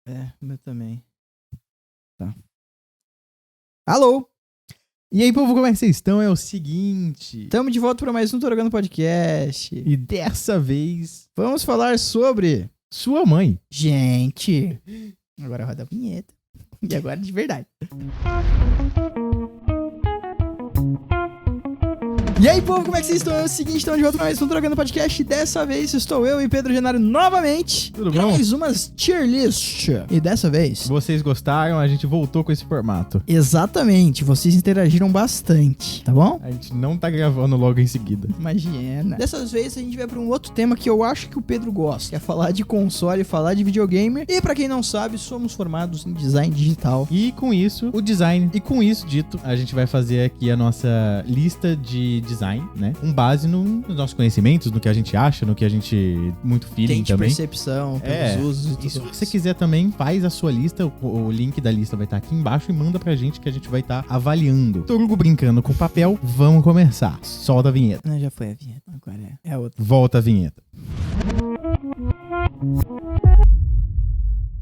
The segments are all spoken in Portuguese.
É, o meu também. Tá. Alô? E aí, povo, como é que vocês estão? É o seguinte... Tamo de volta para mais um Tô Jogando Podcast. E dessa vez... Vamos falar sobre... Sua mãe. Gente... Agora roda a vinheta. E agora de verdade. E aí, povo, como é que vocês estão? É o seguinte, estamos de volta para mais um Tô Jogando Podcast. Dessa vez estou eu e Pedro Genário novamente. Tudo para bom? mais umas tier list. E dessa vez... Vocês gostaram, a gente voltou com esse formato. Exatamente, vocês interagiram bastante, tá bom? A gente não tá gravando logo em seguida. Imagina. Dessas vezes a gente vai pra um outro tema que eu acho que o Pedro gosta, que é falar de console, falar de videogame. E pra quem não sabe, somos formados em design digital. E com isso, o design. E com isso dito, a gente vai fazer aqui a nossa lista de design, né? Com base nos nossos conhecimentos, no que a gente acha, no que a gente... Muito feeling Tem de também. percepção, pelos usos e tudo E se mais. você quiser também, faz a sua lista. O link da lista vai estar aqui embaixo e manda pra gente que a gente vai estar avaliando. Torugo brincando com papel, vamos começar. Solta a vinheta. Não, já foi a vinheta, agora é a outra. Volta a vinheta.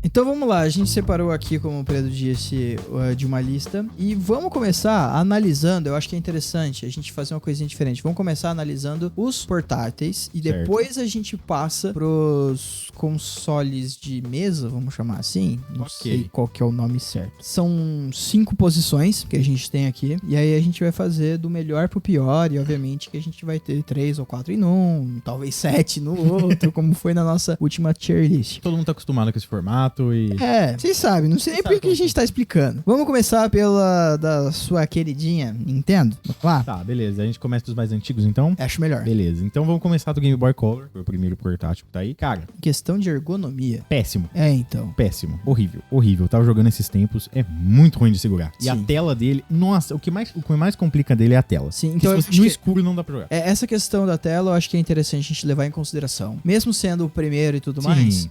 Então vamos lá, a gente separou aqui, como o Pedro disse, de uma lista. E vamos começar analisando, eu acho que é interessante a gente fazer uma coisinha diferente. Vamos começar analisando os portáteis e Certo. depois a gente passa pros consoles de mesa, vamos chamar assim. Não Ok. sei qual que é o nome certo. São 5 posições que a gente tem aqui. E aí a gente vai fazer do melhor pro pior. E obviamente que a gente vai ter 3 ou 4 em um, talvez 7 no outro, como foi na nossa última tier list. Todo mundo tá acostumado com esse formato e... É, vocês sabem, não sei nem por que a gente tá explicando. Vamos começar pela da sua queridinha Nintendo? Vamos lá? Tá, beleza. A gente começa dos mais antigos, então? Acho melhor. Beleza. Então vamos começar do Game Boy Color. Foi o primeiro portátil que tá aí. Cara, Questão de ergonomia. péssimo. É, então. Péssimo. Horrível. Horrível. Eu tava jogando esses tempos. É muito ruim de segurar. E a Sim. tela dele... Nossa, o que mais complica dele é a tela. Sim, Porque então eu se você, acho no que- escuro não dá pra jogar. Essa questão da tela eu acho que é interessante a gente levar em consideração. Mesmo sendo o primeiro e tudo Sim. mais.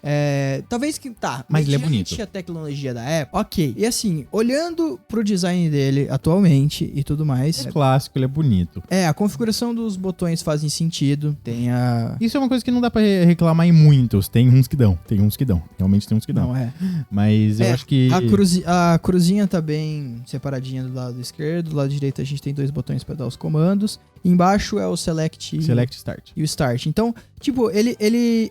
Talvez que... Tá. Mas ele é mediante bonito. a tecnologia da época. Ok. E assim, olhando pro design dele atualmente e tudo mais... É clássico, ele é bonito. A configuração dos botões fazem sentido. Tem a... Isso é uma coisa que não dá pra reclamar em muitos. Tem uns que dão. Tem uns que dão. Realmente tem uns que dão. Não, é. Mas eu acho que... A cruzinha tá bem separadinha do lado esquerdo. Do lado direito a gente tem 2 botões pra dar os comandos. Embaixo é o Select, Select Start. e o Start. Então, tipo, ele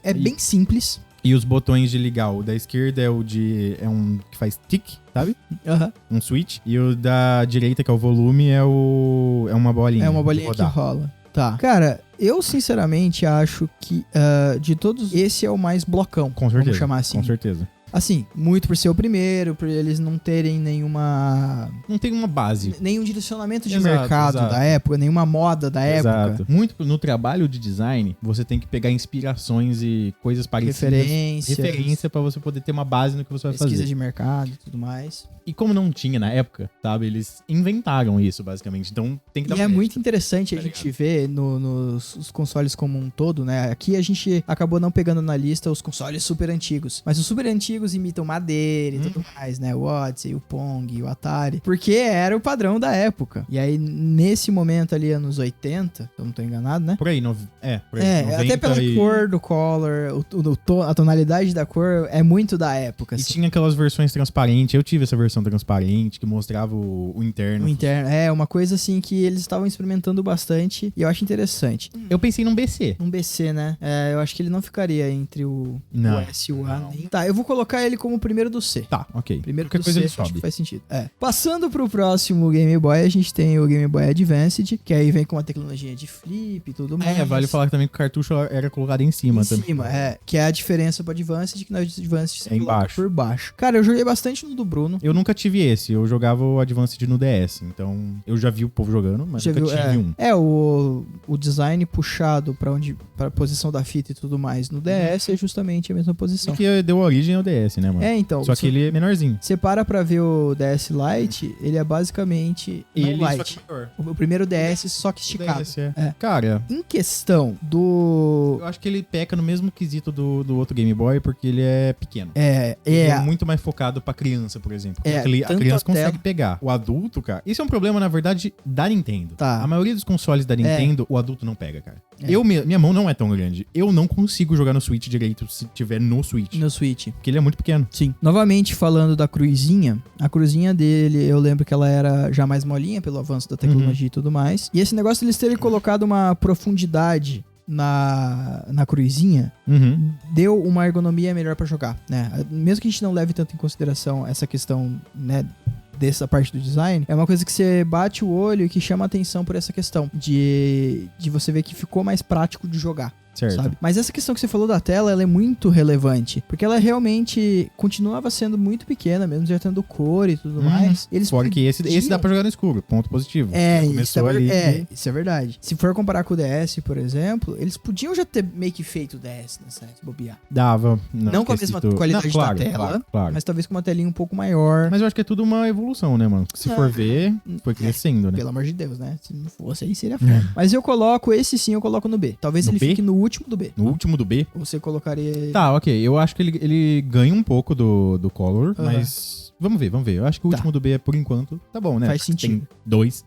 é bem simples. E os botões de ligar, o da esquerda é o de... É um que faz tick, sabe? Um switch. E o da direita, que é o volume, é uma bolinha. É uma de bolinha que rodar. rola. Tá. Cara, eu sinceramente acho que de todos, esse é o mais blocão. Com certeza. Vamos chamar assim. Com certeza. Assim, muito por ser o primeiro, por eles não terem Não tem uma base. nenhum direcionamento de Exato, mercado exato. da época, nenhuma moda da época. Exato. Muito no trabalho de design, você tem que pegar inspirações e coisas parecidas. Referência pra você poder ter uma base no que você vai pesquisa fazer. de mercado e tudo mais. E como não tinha na época, sabe? Eles inventaram isso, basicamente. Então tem que dar E é crédito. muito interessante a Tá gente ver nos os consoles como um todo, né? Aqui a gente acabou não pegando na lista os consoles super antigos. Mas os super antigos imitam madeira e tudo mais, né? O Odyssey, o Pong, o Atari. Porque era o padrão da época. E aí, nesse momento ali, anos 80, se eu não tô enganado, né? Por aí, por aí. 90 até pela e... cor do color, a tonalidade da cor é muito da época. E assim. tinha aquelas versões transparentes. Eu tive essa versão transparente que mostrava o interno. O interno, uma coisa assim que eles estavam experimentando bastante e eu acho interessante. Eu pensei num BC. Um BC, né? Eu acho que ele não ficaria entre o S e o A. Não. Nem... Tá, eu vou colocar ele como o primeiro do C. Tá, ok. Primeiro Qualquer do coisa C, ele acho que sobe. faz sentido. Passando pro próximo Game Boy, a gente tem o Game Boy Advanced, que aí vem com uma tecnologia de flip e tudo mais. Vale falar também que o cartucho era colocado em cima Em também. cima, que é a diferença pro Advanced, que no Advanced você É coloca embaixo. por baixo. Cara, eu joguei bastante no do Bruno. Eu nunca tive esse, eu jogava o Advanced no DS, então eu já vi o povo jogando, mas nunca tive um. O design puxado pra posição da fita e tudo mais no DS é justamente a mesma posição. Que deu origem ao DS, né, mano? Então. Só que ele é menorzinho. Você para pra ver o DS Lite, ele é basicamente não Lite. O primeiro DS só que esticado. DS, Cara, Em questão do... eu acho que ele peca no mesmo quesito do outro Game Boy, porque ele é pequeno. É, Ele é muito mais focado pra criança, por exemplo. A tanto criança a consegue tela- pegar. O adulto, cara... Isso é um problema, na verdade, da Nintendo. Tá. A maioria dos consoles da Nintendo, o adulto não pega, cara. Minha mão não é tão grande. Eu não consigo jogar no Switch direito se tiver no Switch. No Switch. Porque ele é muito pequeno. Sim. Novamente, falando da cruzinha, a cruzinha dele, eu lembro que ela era já mais molinha pelo avanço da tecnologia e tudo mais. E esse negócio de eles terem colocado uma profundidade na cruzinha, deu uma ergonomia melhor pra jogar, né? Mesmo que a gente não leve tanto em consideração essa questão, né, dessa parte do design, é uma coisa que você bate o olho e que chama a atenção por essa questão de você ver que ficou mais prático de jogar. Certo. Sabe? Mas essa questão que você falou da tela, ela é muito relevante, porque ela realmente continuava sendo muito pequena, mesmo já tendo cor e tudo mais. Eles Fora que esse dá pra jogar no escuro, ponto positivo. Isso é verdade. Se for comparar com o DS, por exemplo, eles podiam já ter meio que feito o DS nessa bobear. Dava. Não com a mesma qualidade da tela, mas talvez com uma telinha um pouco maior. Mas eu acho que é tudo uma evolução, né, mano? Se for ver, foi crescendo, né? Pelo amor de Deus, né? Se não fosse, aí seria foda. Mas eu coloco no B. Talvez ele fique no último do B. No último do B? Ou você colocaria... Tá, ok. Eu acho que ele ganha um pouco do Color, mas... Vamos ver. Eu acho que o último do B é, por enquanto, tá bom, né? Faz sentido. Tem 2.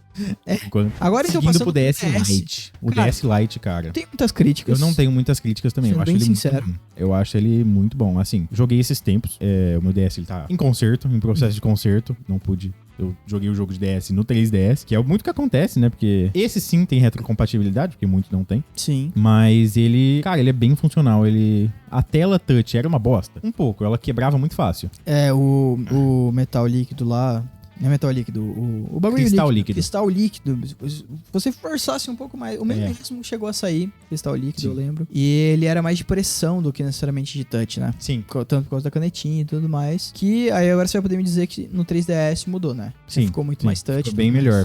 Agora então seguindo passando pro DS Lite. O DS Lite, cara. Tem muitas críticas. Eu não tenho muitas críticas também. Sendo Eu acho bem ele sincero. muito bom. Eu acho ele muito bom. Assim, joguei esses tempos. O meu DS ele tá em conserto, em processo de conserto. Não pude. Eu joguei o jogo de DS no 3DS, que é muito que acontece, né? Porque esse sim tem retrocompatibilidade, porque muitos não tem. Sim. Mas ele, cara, ele é bem funcional. A tela touch era uma bosta. Um pouco, ela quebrava muito fácil. O metal líquido lá... Não é metal líquido, o bagulho Cristal líquido. Cristal líquido. Se você forçasse um pouco mais... O meu mesmo chegou a sair, cristal líquido, Sim. eu lembro. E ele era mais de pressão do que necessariamente de touch, né? Sim. Tanto por causa da canetinha e tudo mais. Que aí agora você vai poder me dizer que no 3DS mudou, né? Sim. Ficou muito mais touch. Ficou bem melhor.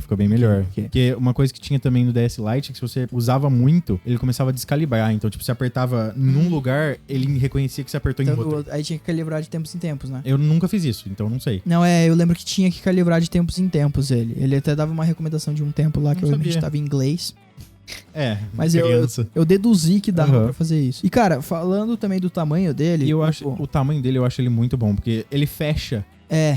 Okay. Porque uma coisa que tinha também no DS Lite é que se você usava muito, ele começava a descalibrar. Então, tipo, você apertava num lugar, ele reconhecia que você apertou em outro. Aí tinha que calibrar de tempos em tempos, né? Eu nunca fiz isso, então não sei. Não, eu lembro que tinha que calibrar de tempos em tempos ele. Ele até dava uma recomendação de um tempo lá que eu lembro que estava em inglês. Mas eu deduzi que dava pra fazer isso. E, cara, falando também do tamanho dele... E eu acho o tamanho dele, eu acho ele muito bom, porque ele fecha.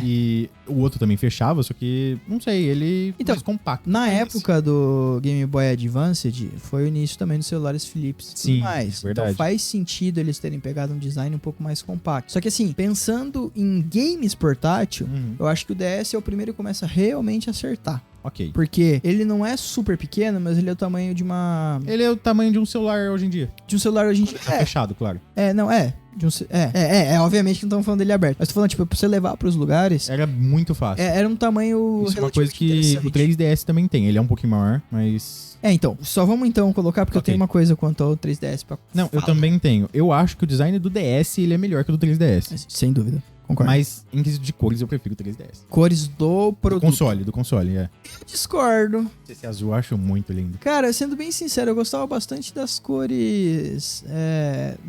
E o outro também fechava, só que, não sei, ele mais compacto. Na época do Game Boy Advanced, foi o início também dos celulares Philips e tudo mais. Verdade. Então faz sentido eles terem pegado um design um pouco mais compacto. Só que assim, pensando em games portátil, eu acho que o DS é o primeiro que começa realmente a acertar. Ok. Porque ele não é super pequeno, mas ele é o tamanho de uma... Ele é o tamanho de um celular hoje em dia. De um celular hoje em dia. Tá fechado, claro. Obviamente que não estamos falando dele aberto. Mas tô falando, tipo, pra você levar pros lugares... Era muito fácil. Era um tamanho isso é uma coisa que o 3DS também tem. Ele é um pouquinho maior, mas... então, só vamos então colocar, porque eu tenho uma coisa quanto ao 3DS pra Não, eu também tenho. Eu acho que o design do DS, ele é melhor que o do 3DS. Sem dúvida. Concordo. Mas, em quesito de cores, eu prefiro o 3DS. Cores do produto. Do console, Eu discordo. Esse azul eu acho muito lindo. Cara, sendo bem sincero, eu gostava bastante das cores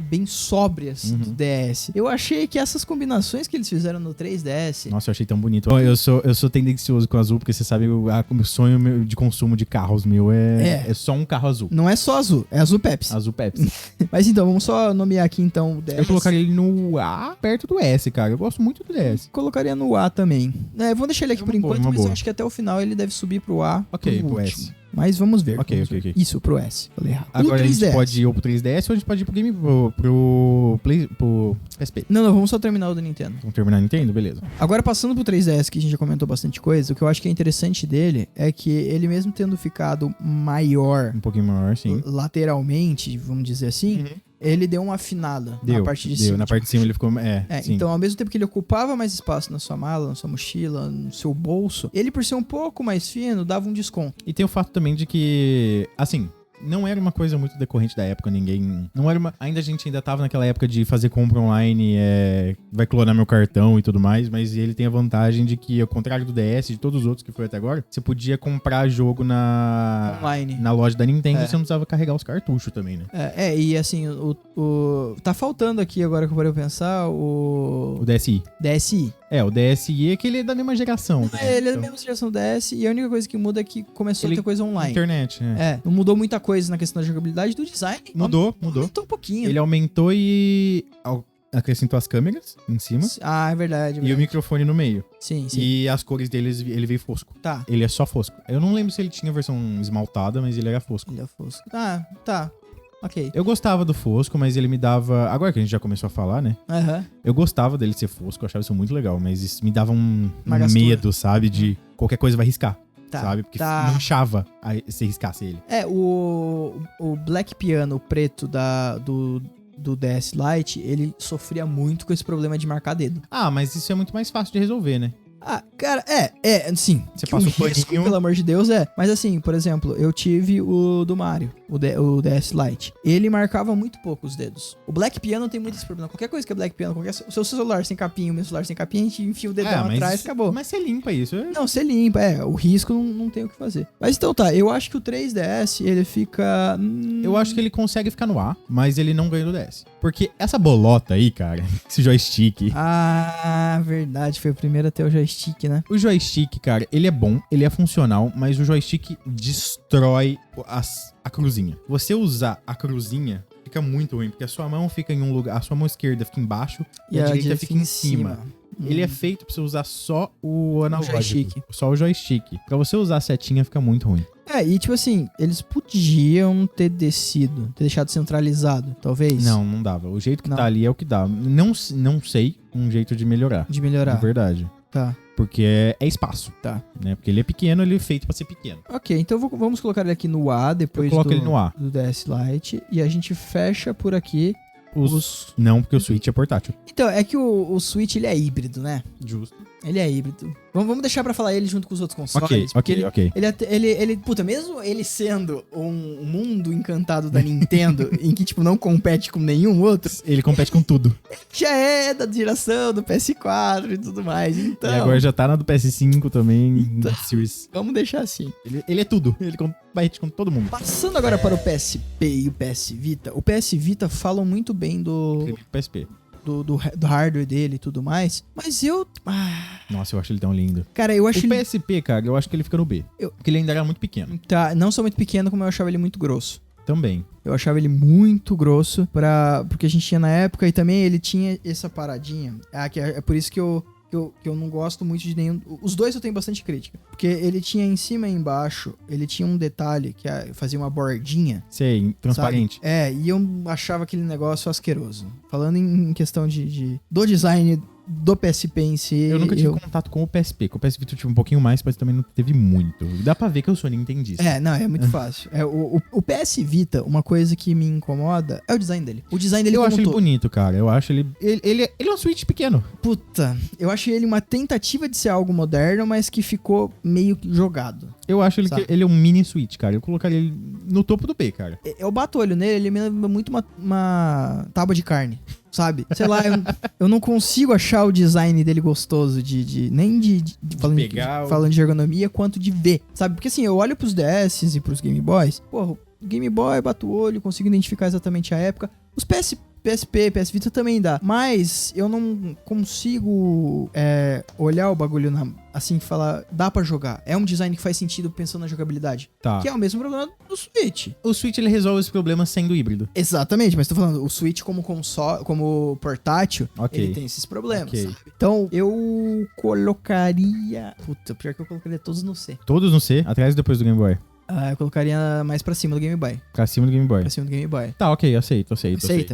bem sóbrias do DS. Eu achei que essas combinações que eles fizeram no 3DS... Nossa, eu achei tão bonito. Eu sou tendencioso com o azul, porque você sabe, o sonho de consumo de carros meu é só um carro azul. Não é só azul, é azul Pepsi. Azul Pepsi. Mas então, vamos só nomear aqui então o DS. Eu colocaria ele no A, perto do S, cara. Eu gosto muito do DS. Colocaria no A também. Vamos deixar ele aqui por enquanto, mas eu acho que até o final ele deve subir pro A. Ok, pro último. S. Mas vamos ver. Ok. Isso, pro S. Falei errado. Agora a gente pode ir ou pro 3DS ou a gente pode ir pro PSP. Não, vamos só terminar o do Nintendo. Vamos terminar o Nintendo? Beleza. Agora, passando pro 3DS, que a gente já comentou bastante coisa, o que eu acho que é interessante dele é que ele mesmo tendo ficado maior... Um pouquinho maior, sim. Lateralmente, vamos dizer assim... Ele deu uma afinada na parte de cima. Na parte de cima ele ficou... Então, ao mesmo tempo que ele ocupava mais espaço na sua mala, na sua mochila, no seu bolso, ele, por ser um pouco mais fino, dava um desconto. E tem o fato também de que, assim... Não era uma coisa muito decorrente da época, ainda a gente ainda tava naquela época de fazer compra online, vai clonar meu cartão e tudo mais, mas ele tem a vantagem de que, ao contrário do DS, de todos os outros que foi até agora, você podia comprar jogo online na loja da Nintendo e você não precisava carregar os cartuchos também, né? E assim, tá faltando aqui, agora que eu parei pensar, o DSi. DSi. O DSi é que ele é da mesma geração. Né? Ele é da mesma geração do DS e a única coisa que muda é que começou a ter coisa online. Internet, não mudou muita coisa na questão da jogabilidade do design. Mudou. Aumentou um pouquinho. Ele aumentou e acrescentou as câmeras em cima. É verdade. E o microfone no meio. Sim. E as cores deles, ele veio fosco. Tá. Ele é só fosco. Eu não lembro se ele tinha versão esmaltada, mas ele era fosco. Ele é fosco. Tá. Ok. Eu gostava do fosco, mas ele me dava... Agora que a gente já começou a falar, né? Aham. Eu gostava dele ser fosco, eu achava isso muito legal, mas isso me dava Uma gastura. medo, sabe? De qualquer coisa vai riscar, Tá, sabe? Porque tá. manchava se riscasse ele. O Black Piano preto do DS Lite, ele sofria muito com esse problema de marcar dedo. Ah, mas isso é muito mais fácil de resolver, né? Ah, cara, sim. Você que passa o risco, paninho. pelo amor de Deus, é. Mas assim, por exemplo, eu tive o do Mario, o DS Lite. Ele marcava muito pouco os dedos. O Black Piano tem muito esse problema. Qualquer coisa que é Black Piano, o seu celular sem capinha, o meu celular sem capinha, a gente enfia o dedão atrás e acabou. Mas você limpa isso. Não, você limpa, o risco não tem o que fazer. Mas então tá, eu acho que o 3DS, ele fica... Eu acho que ele consegue ficar no ar, mas ele não ganha do DS. Porque essa bolota aí, cara, esse joystick... Ah, verdade, foi o primeiro a ter o joystick, né? O joystick, cara, ele é bom, ele é funcional, mas o joystick destrói a cruzinha. Você usar a cruzinha fica muito ruim, porque a sua mão fica em um lugar, a sua mão esquerda fica embaixo e a direita fica em cima. Ele é feito pra você usar só o analógico, joystick. só o joystick. Pra você usar a setinha fica muito ruim. E tipo assim, eles podiam ter deixado centralizado, talvez. Não dava. O jeito que Não. tá ali é o que dá. Não sei um jeito de melhorar. De melhorar. Na verdade. Tá. Porque é espaço. Tá. Né? Porque ele é pequeno, ele é feito pra ser pequeno. Ok, então vamos colocar ele aqui no A, depois Eu coloco ele no A. do DS Lite. E a gente fecha por aqui Não, porque o Switch é portátil. Então, é que o Switch, ele é híbrido, né? Justo. Ele é híbrido. Vamos deixar pra falar ele junto com os outros consoles. Ok. Puta, mesmo ele sendo um mundo encantado da Nintendo, em que, tipo, não compete com nenhum outro, Ele compete com tudo. já é da geração do PS4 e tudo mais. Então, E agora já tá na do PS5 também, da Series. vamos deixar assim. Ele é tudo. Ele compete com todo mundo. Passando agora para o PSP e o PS Vita. O PS Vita falam muito bem do PSP. do hardware dele e tudo mais. Mas eu... Nossa, eu acho ele tão lindo. Cara, eu acho O PSP, cara, eu acho que ele fica no B. Porque ele ainda era muito pequeno. Tá, não só muito pequeno, como eu achava ele muito grosso. Também. Eu achava ele muito grosso porque a gente tinha na época, e também ele tinha essa paradinha. Que é por isso que eu não gosto muito de nenhum... Os dois eu tenho bastante crítica. Porque ele tinha em cima e embaixo, ele tinha um detalhe que fazia uma bordinha. Sei, transparente. Sabe? E eu achava aquele negócio asqueroso. Falando em questão do design do PSP em si. Eu nunca tive contato com o PSP. Com o PSP eu tive um pouquinho mais, mas também não teve muito. Dá pra ver que eu sou nintendista. É muito fácil. O PS Vita, uma coisa que me incomoda é o design dele. O design dele eu como acho ele todo. bonito, cara. Eu acho ele é um Switch pequeno. Puta, eu acho ele uma tentativa de ser algo moderno, mas que ficou meio jogado. Eu acho ele Sabe? que ele é um mini Switch, cara. Eu colocaria ele no topo do B, cara. Eu bato o olho nele, ele me lembra muito uma tábua de carne. Sabe? Sei lá, eu não consigo achar o design dele gostoso nem falando de ergonomia, quanto de ver, sabe? Porque assim, eu olho pros DS e pros Game Boys, porra, o Game Boy, bato o olho, consigo identificar exatamente a época. Os PSP, PS Vita também dá, mas eu não consigo olhar o bagulho assim e falar, dá pra jogar. É um design que faz sentido pensando na jogabilidade. Tá. Que é o mesmo problema do Switch. O Switch, ele resolve esse problema sendo híbrido. Exatamente, mas tô falando, o Switch como console, como portátil, Ok. ele tem esses problemas, Ok. sabe? Então, eu colocaria... Puta, pior que eu colocaria todos no C. Todos no C, atrás e depois do Game Boy. Eu colocaria mais pra cima do Game Boy. Pra cima do Game Boy. Pra cima do Game Boy. Tá, ok, aceito. Aceita?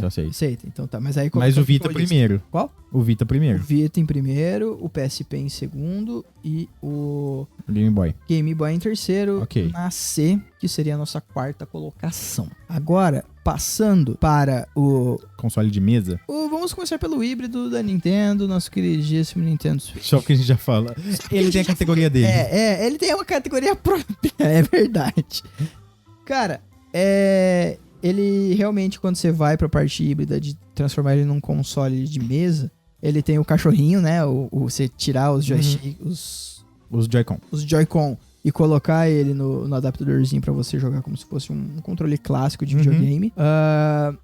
Então tá, mas aí... Mas o Vita qual lista? primeiro. Qual? O Vita O primeiro. Vita em primeiro, o PSP em segundo e o O Game Boy. Game Boy em terceiro, Ok. na C, que seria a nossa quarta colocação. Agora, passando para o... Console de mesa. Vamos começar pelo híbrido da Nintendo, nosso queridíssimo Nintendo Switch. Só que a gente já fala. Ele tem a categoria dele. Ele tem uma categoria própria, é verdade. Cara, ele realmente, quando você vai pra parte híbrida de transformar ele num console de mesa, ele tem o cachorrinho, né? Você tirar os joystick, Os Joy-Con. os Joy-Con e colocar ele no adaptadorzinho pra você jogar como se fosse um controle clássico de videogame.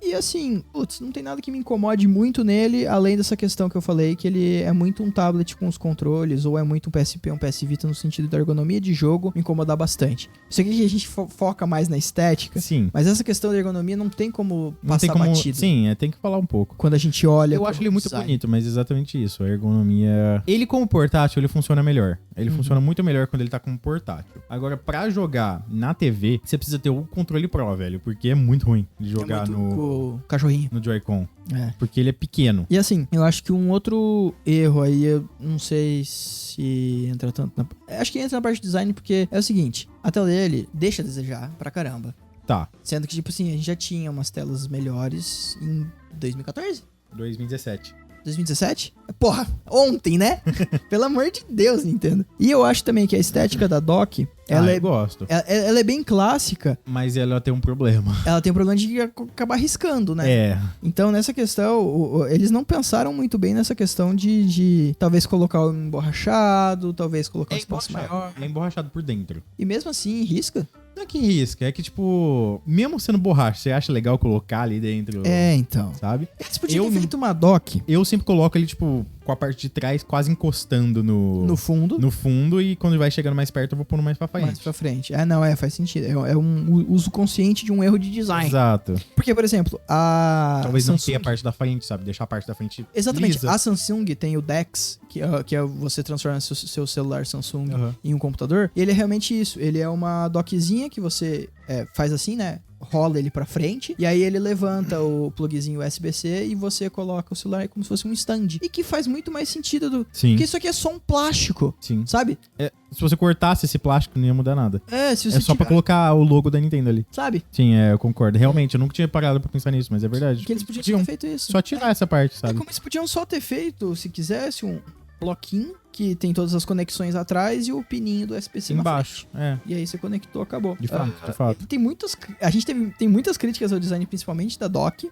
E assim, putz, não tem nada que me incomode muito nele, além dessa questão que eu falei, que ele é muito um tablet com os controles, ou é muito um PSP, um PS Vita no sentido da ergonomia de jogo, me incomodar bastante. Isso aqui a gente foca mais na estética, Sim. mas essa questão da ergonomia não tem como Não passar tem como. batido. Sim, tem que falar um pouco. Quando a gente olha... Eu acho ele muito bonito, mas exatamente isso. A ergonomia. Ele, como portátil, ele funciona melhor. Ele funciona muito melhor quando ele tá como portátil. Agora, pra jogar na TV, você precisa ter o controle Pro, velho, porque é muito ruim de jogar no cachorrinho. No Joy-Con. É. Porque ele é pequeno. E assim, eu acho que um outro erro aí, eu não sei se entra tanto na... Acho que entra na parte de design porque é o seguinte, a tela dele deixa a desejar pra caramba. Tá. Sendo que, tipo assim, a gente já tinha umas telas melhores em 2014? 2017. 2017? Porra, ontem, né? Pelo amor de Deus, Nintendo. E eu acho também que a estética da dock, eu gosto. Ela é bem clássica. Mas ela tem um problema. Ela tem um problema de acabar riscando, né? É. Então, nessa questão, eles não pensaram muito bem nessa questão de talvez colocar o emborrachado, talvez colocar um espaço maior. É emborrachado por dentro. E mesmo assim, risca? Não é que risca, é que, tipo, mesmo sendo borracha, você acha legal colocar ali dentro? É, então. Sabe? Eles podiam ter feito uma dock. Eu sempre coloco ele, tipo, com a parte de trás quase encostando no fundo. No fundo, e quando vai chegando mais perto, eu vou pondo mais pra frente. Mais pra frente. Não, faz sentido. É um uso consciente de um erro de design. Exato. Porque, por exemplo, a Talvez Samsung... não tenha a parte da frente, sabe? Deixar a parte da frente Exatamente. lisa. A Samsung tem o DeX, que é você transforma seu celular Samsung em um computador. E ele é realmente isso. Ele é uma dockzinha que você faz assim, né? Rola ele pra frente, e aí ele levanta o plugzinho USB-C e você coloca o celular como se fosse um stand. E que faz muito mais sentido Sim. Porque isso aqui é só um plástico. Sim. Sabe? Se você cortasse esse plástico, não ia mudar nada. Se você só pra colocar o logo da Nintendo ali. Sabe? Sim, eu concordo. Realmente, eu nunca tinha parado pra pensar nisso, mas é verdade. Que eles podiam ter feito isso. Só tirar essa parte, sabe? Como eles podiam só ter feito, se quisesse, um bloquinho que tem todas as conexões atrás e o pininho do USB-C embaixo. E aí você conectou, acabou. De fato. A gente tem muitas críticas ao design, principalmente da dock.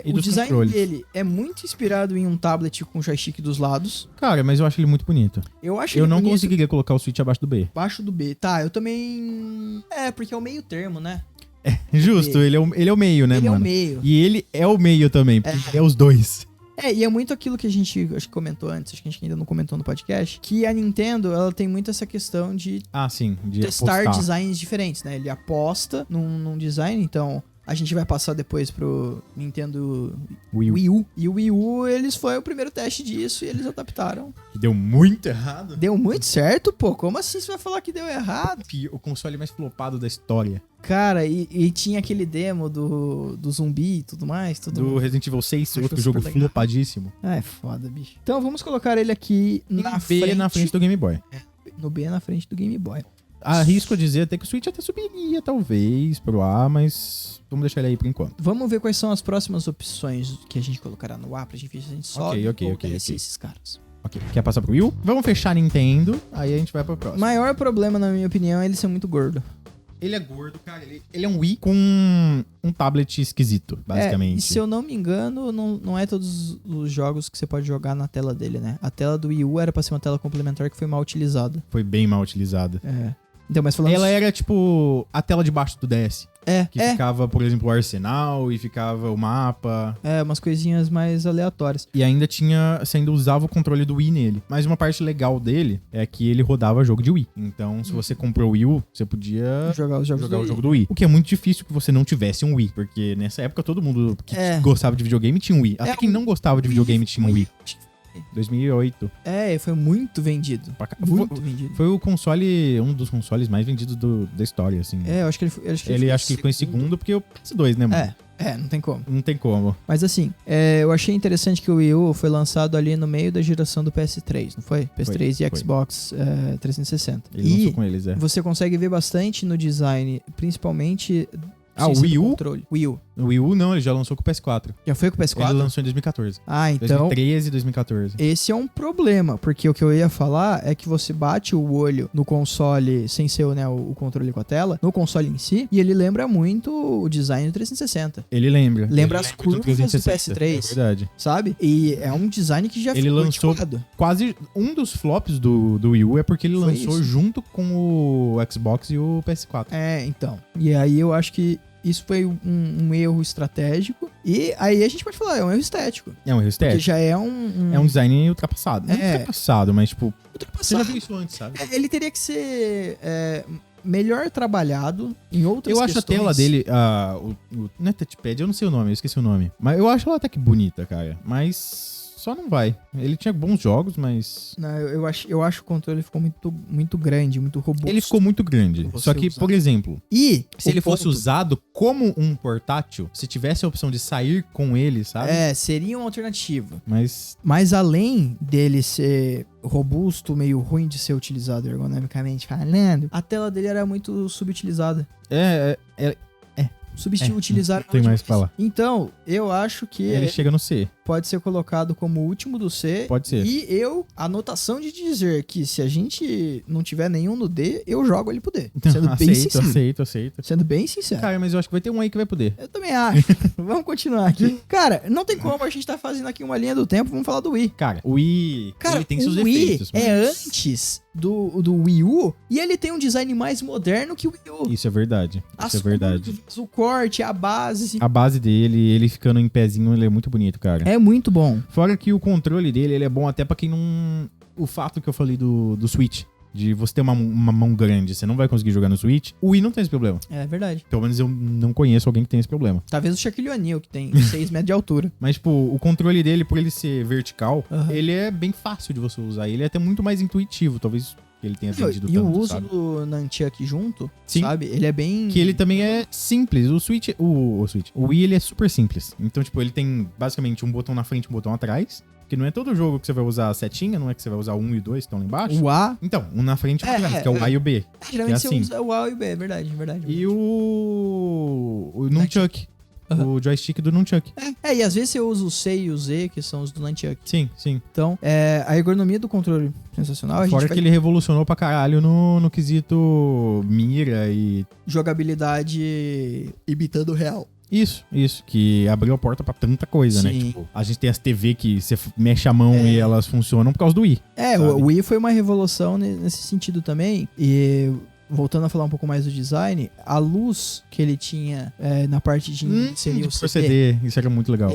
E o design dele é muito inspirado em um tablet com joystick dos lados. Cara, mas eu acho ele muito bonito. Eu não conseguiria colocar o Switch abaixo do B. Abaixo do B. Tá, eu também... porque é o meio termo, né? Justo, ele é o meio, né, mano? Ele é o meio. E ele é o meio também, porque ele é os dois. E é muito aquilo que a gente, acho que comentou antes, acho que a gente ainda não comentou no podcast, que a Nintendo, ela tem muito essa questão de de testar apostar. designs diferentes, né? Ele aposta num design, então a gente vai passar depois pro Nintendo Wii U. E o Wii U, foi o primeiro teste disso e eles adaptaram. Que deu muito errado. Deu muito certo, pô. Como assim você vai falar que deu errado? O console mais flopado da história. Cara, e tinha aquele demo do zumbi e tudo mais. Do Resident Evil 6, outro jogo flopadíssimo. É foda, bicho. Então vamos colocar ele aqui na frente do Game Boy. No B na frente do Game Boy. Arrisco dizer até que o Switch até subiria, talvez, pro A, mas vamos deixar ele aí por enquanto. Vamos ver quais são as próximas opções que a gente colocará no A pra gente ver se a gente sobe Ok. esses caras. Ok, quer passar pro Wii U? Vamos fechar Nintendo, aí a gente vai pro próximo. Maior problema, na minha opinião, é ele ser muito gordo. Ele é gordo, cara. Ele é um Wii com um tablet esquisito, basicamente. E se eu não me engano, não é todos os jogos que você pode jogar na tela dele, né? A tela do Wii U era pra ser uma tela complementar que foi mal utilizada. Foi bem mal utilizada. Então, mas falando... Ela era, tipo, a tela de baixo do DS. Que É. ficava, por exemplo, o arsenal e ficava o mapa. Umas coisinhas mais aleatórias. E ainda tinha, você ainda usava o controle do Wii nele. Mas uma parte legal dele é que ele rodava jogo de Wii. Então, se você comprou o Wii U, você podia jogar os jogos o jogo do Wii. O que é muito difícil que você não tivesse um Wii. Porque nessa época todo mundo que gostava de videogame tinha um Wii. Até quem não gostava de videogame tinha um Wii. 2008. Foi muito vendido. Muito vendido. Foi o console, um dos consoles mais vendidos da história, assim. Eu acho que ele acho que ficou em segundo porque o PS2, né, mano? Não tem como. Não tem como. Mas assim, eu achei interessante que o Wii U foi lançado ali no meio da geração do PS3, não foi? PS3 e Xbox 360. Ele lançou com eles, você consegue ver bastante no design, principalmente... o Wii U? Wii U. O Wii U não, ele já lançou com o PS4. Já foi com o PS4? Ele lançou em 2014. Então... 2013 e 2014. Esse é um problema, porque o que eu ia falar é que você bate o olho no console sem ser o controle com a tela, no console em si, e ele lembra muito o design do 360. Ele lembra. Lembra as curvas do PS3. É verdade. Sabe? E é um design que já ele ficou lançou antiquado. Quase um dos flops do Wii U é porque ele lançou junto com o Xbox e o PS4. Então. E aí eu acho que isso foi um erro estratégico. E aí a gente pode falar, é um erro estético. É um erro estético. Porque já é um... É um design ultrapassado. Não ultrapassado, mas tipo... Ultrapassado. Você já viu isso antes, sabe? Ele teria que ser... melhor trabalhado em outras questões. Eu acho a tela dele, não é touchpad, eu não sei o nome, eu esqueci o nome. Mas eu acho ela até que bonita, cara. Mas só não vai. Ele tinha bons jogos, mas... Não, eu acho que o controle ficou muito grande, muito robusto. Ele ficou muito grande. Só que, por exemplo, e se ele fosse usado como um portátil, se tivesse a opção de sair com ele, sabe? Seria uma alternativa. Mas além dele ser robusto, meio ruim de ser utilizado ergonomicamente falando, a tela dele era muito subutilizada. Subutilizar. Não tem mais pra falar. Então, eu acho que ele chega no C. Pode ser colocado como o último do C. Pode ser. E anotação de dizer que se a gente não tiver nenhum no D, eu jogo ele pro D. Sendo bem sincero. Aceito. Sendo bem sincero. Cara, mas eu acho que vai ter um aí que vai poder. Eu também acho. Vamos continuar aqui. Cara, não tem como a gente tá fazendo aqui uma linha do tempo. Vamos falar do Wii. Cara, o Wii, ele tem seus defeitos. Mas... antes do Wii U e ele tem um design mais moderno que o Wii U. Isso é verdade. Isso é verdade. O corte, a base. A base dele, ele ficando em pezinho, ele é muito bonito, cara. É muito bom. Fora que o controle dele, ele é bom até pra quem não... O fato que eu falei do Switch, de você ter uma mão grande, você não vai conseguir jogar no Switch, o Wii não tem esse problema. É verdade. Pelo menos eu não conheço alguém que tem esse problema. Talvez o Shaquille O'Neal, que tem 6 metros de altura. Mas, tipo, o controle dele, por ele ser vertical, ele é bem fácil de você usar. Ele é até muito mais intuitivo, talvez... que ele tenha vendido e tanto, o uso sabe? do Nunchuck junto, Sim. sabe? Ele é bem... Que ele também é simples. O Switch... O Wii, ele é super simples. Então, tipo, ele tem basicamente um botão na frente e um botão atrás. Que não é todo jogo que você vai usar a setinha, não é que você vai usar o 1 e o 2 que estão lá embaixo. O A. Então, um na frente e um atrás, que é o A e o B. Geralmente que é você assim. usa o A e o B, é verdade. E o Nunchuck. O joystick do Nunchuck. E às vezes você usa o C e o Z, que são os do Nunchuck. Sim. Então, a ergonomia do controle sensacional. Fora que ele revolucionou pra caralho no quesito mira e... jogabilidade imitando o real. Isso, que abriu a porta pra tanta coisa, Sim. né? Tipo, a gente tem as TV que você mexe a mão e elas funcionam por causa do Wii. O Wii foi uma revolução nesse sentido também. E voltando a falar um pouco mais do design, a luz que ele tinha na parte de inserir o CD, isso era muito legal.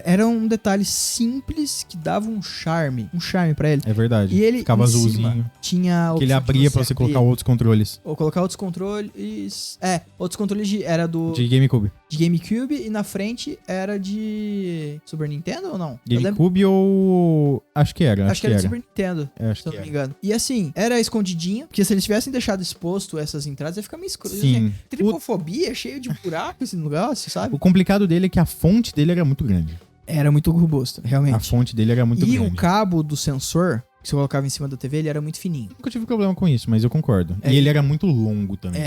Era um detalhe simples que dava um charme pra ele. É verdade. E ele ficava azulzinho. Tinha que ele abria pra você colocar outros controles. Ou colocar outros controles. Outros controles era de GameCube. De GameCube e na frente era de Super Nintendo ou não? GameCube ou... Acho que era. Acho que era de Super Nintendo, se eu não me engano. E assim, era escondidinho, porque se eles tivessem deixado exposto essas entradas, ia ficar meio escuro. Sim. Tripofobia, cheio de buraco esse negócio, sabe? O complicado dele é que a fonte dele era muito grande. Era muito robusto, realmente. A fonte dele era muito grande. E o cabo do sensor, que você colocava em cima da TV, ele era muito fininho. Nunca tive problema com isso, mas eu concordo. E ele era muito longo também.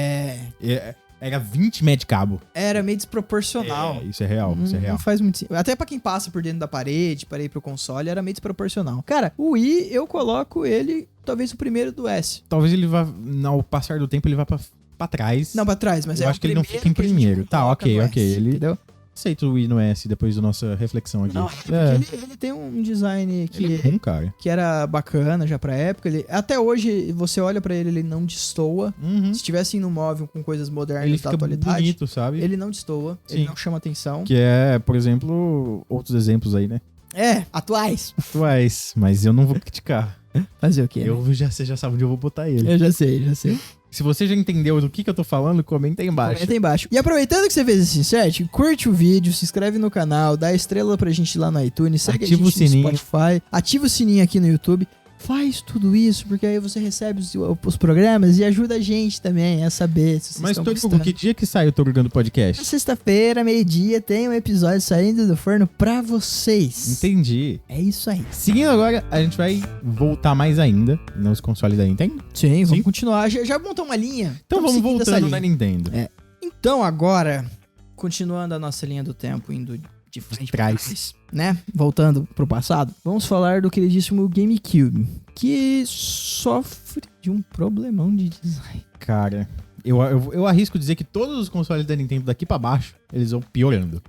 Era 20 metros de cabo. Era meio desproporcional. Isso é real, Não faz muito sentido. Até pra quem passa por dentro da parede, para ir pro console, era meio desproporcional. Cara, o Wii, eu coloco ele, talvez o primeiro do S. Talvez ele vá, ao passar do tempo, ele vá pra trás. Não, pra trás, mas eu acho que ele não fica em primeiro. Tá, ok. Ele... Entendeu? Aceito o Wii no S depois da nossa reflexão aqui. Não, porque ele tem um design que, ele é bom, cara. Que era bacana já pra época. Até hoje, você olha pra ele não destoa. Se tivesse no móvel com coisas modernas da atualidade, bonito, sabe? Ele não destoa, ele não chama atenção. Que é, por exemplo, outros exemplos aí, né? Atuais, mas eu não vou criticar. Fazer o quê? Você já sabe onde eu vou botar ele. Eu já sei. Se você já entendeu do que eu tô falando, comenta aí embaixo. E aproveitando que você fez esse insert, curte o vídeo, se inscreve no canal, dá estrela pra gente lá no iTunes, segue ativa a gente o sininho no Spotify, ativa o sininho aqui no YouTube. Faz tudo isso, porque aí você recebe os programas e ajuda a gente também a saber se vocês estão gostando. Mas que dia que sai o Torugando Podcast? Sexta-feira, meio-dia, tem um episódio saindo do forno pra vocês. Entendi. É isso aí. Seguindo agora, a gente vai voltar mais ainda nos consoles da Nintendo. Sim, vamos continuar. Já montou uma linha? Então vamos voltando na Nintendo. Então agora, continuando a nossa linha do tempo, indo de frente pra trás, né? Voltando pro passado, vamos falar do queridíssimo GameCube, que sofre de um problemão de design. Cara, eu arrisco dizer que todos os consoles da Nintendo daqui pra baixo, eles vão piorando.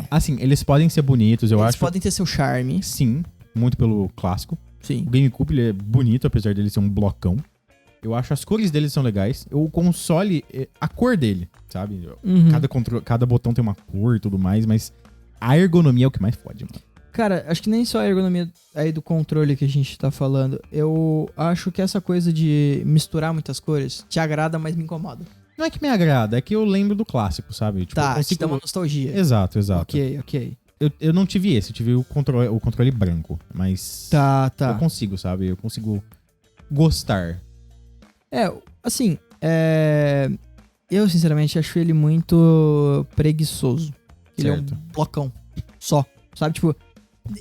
Assim, eles podem ser bonitos, eu acho. Eles podem ter seu charme. Sim, muito pelo clássico. Sim. O GameCube, ele é bonito, apesar dele ser um blocão. Eu acho as cores dele são legais. O console, a cor dele, sabe? Cada botão tem uma cor e tudo mais, mas a ergonomia é o que mais fode, mano. Cara, acho que nem só a ergonomia aí do controle que a gente tá falando. Eu acho que essa coisa de misturar muitas cores te agrada, mas me incomoda. Não é que me agrada, é que eu lembro do clássico, sabe? Tipo, tá, te dá uma nostalgia. Exato. Ok. Eu não tive esse, eu tive o controle branco. Mas Tá. eu consigo, sabe? Eu consigo gostar. Assim, eu sinceramente acho ele muito preguiçoso. Ele é um Certo. blocão só, sabe? Tipo,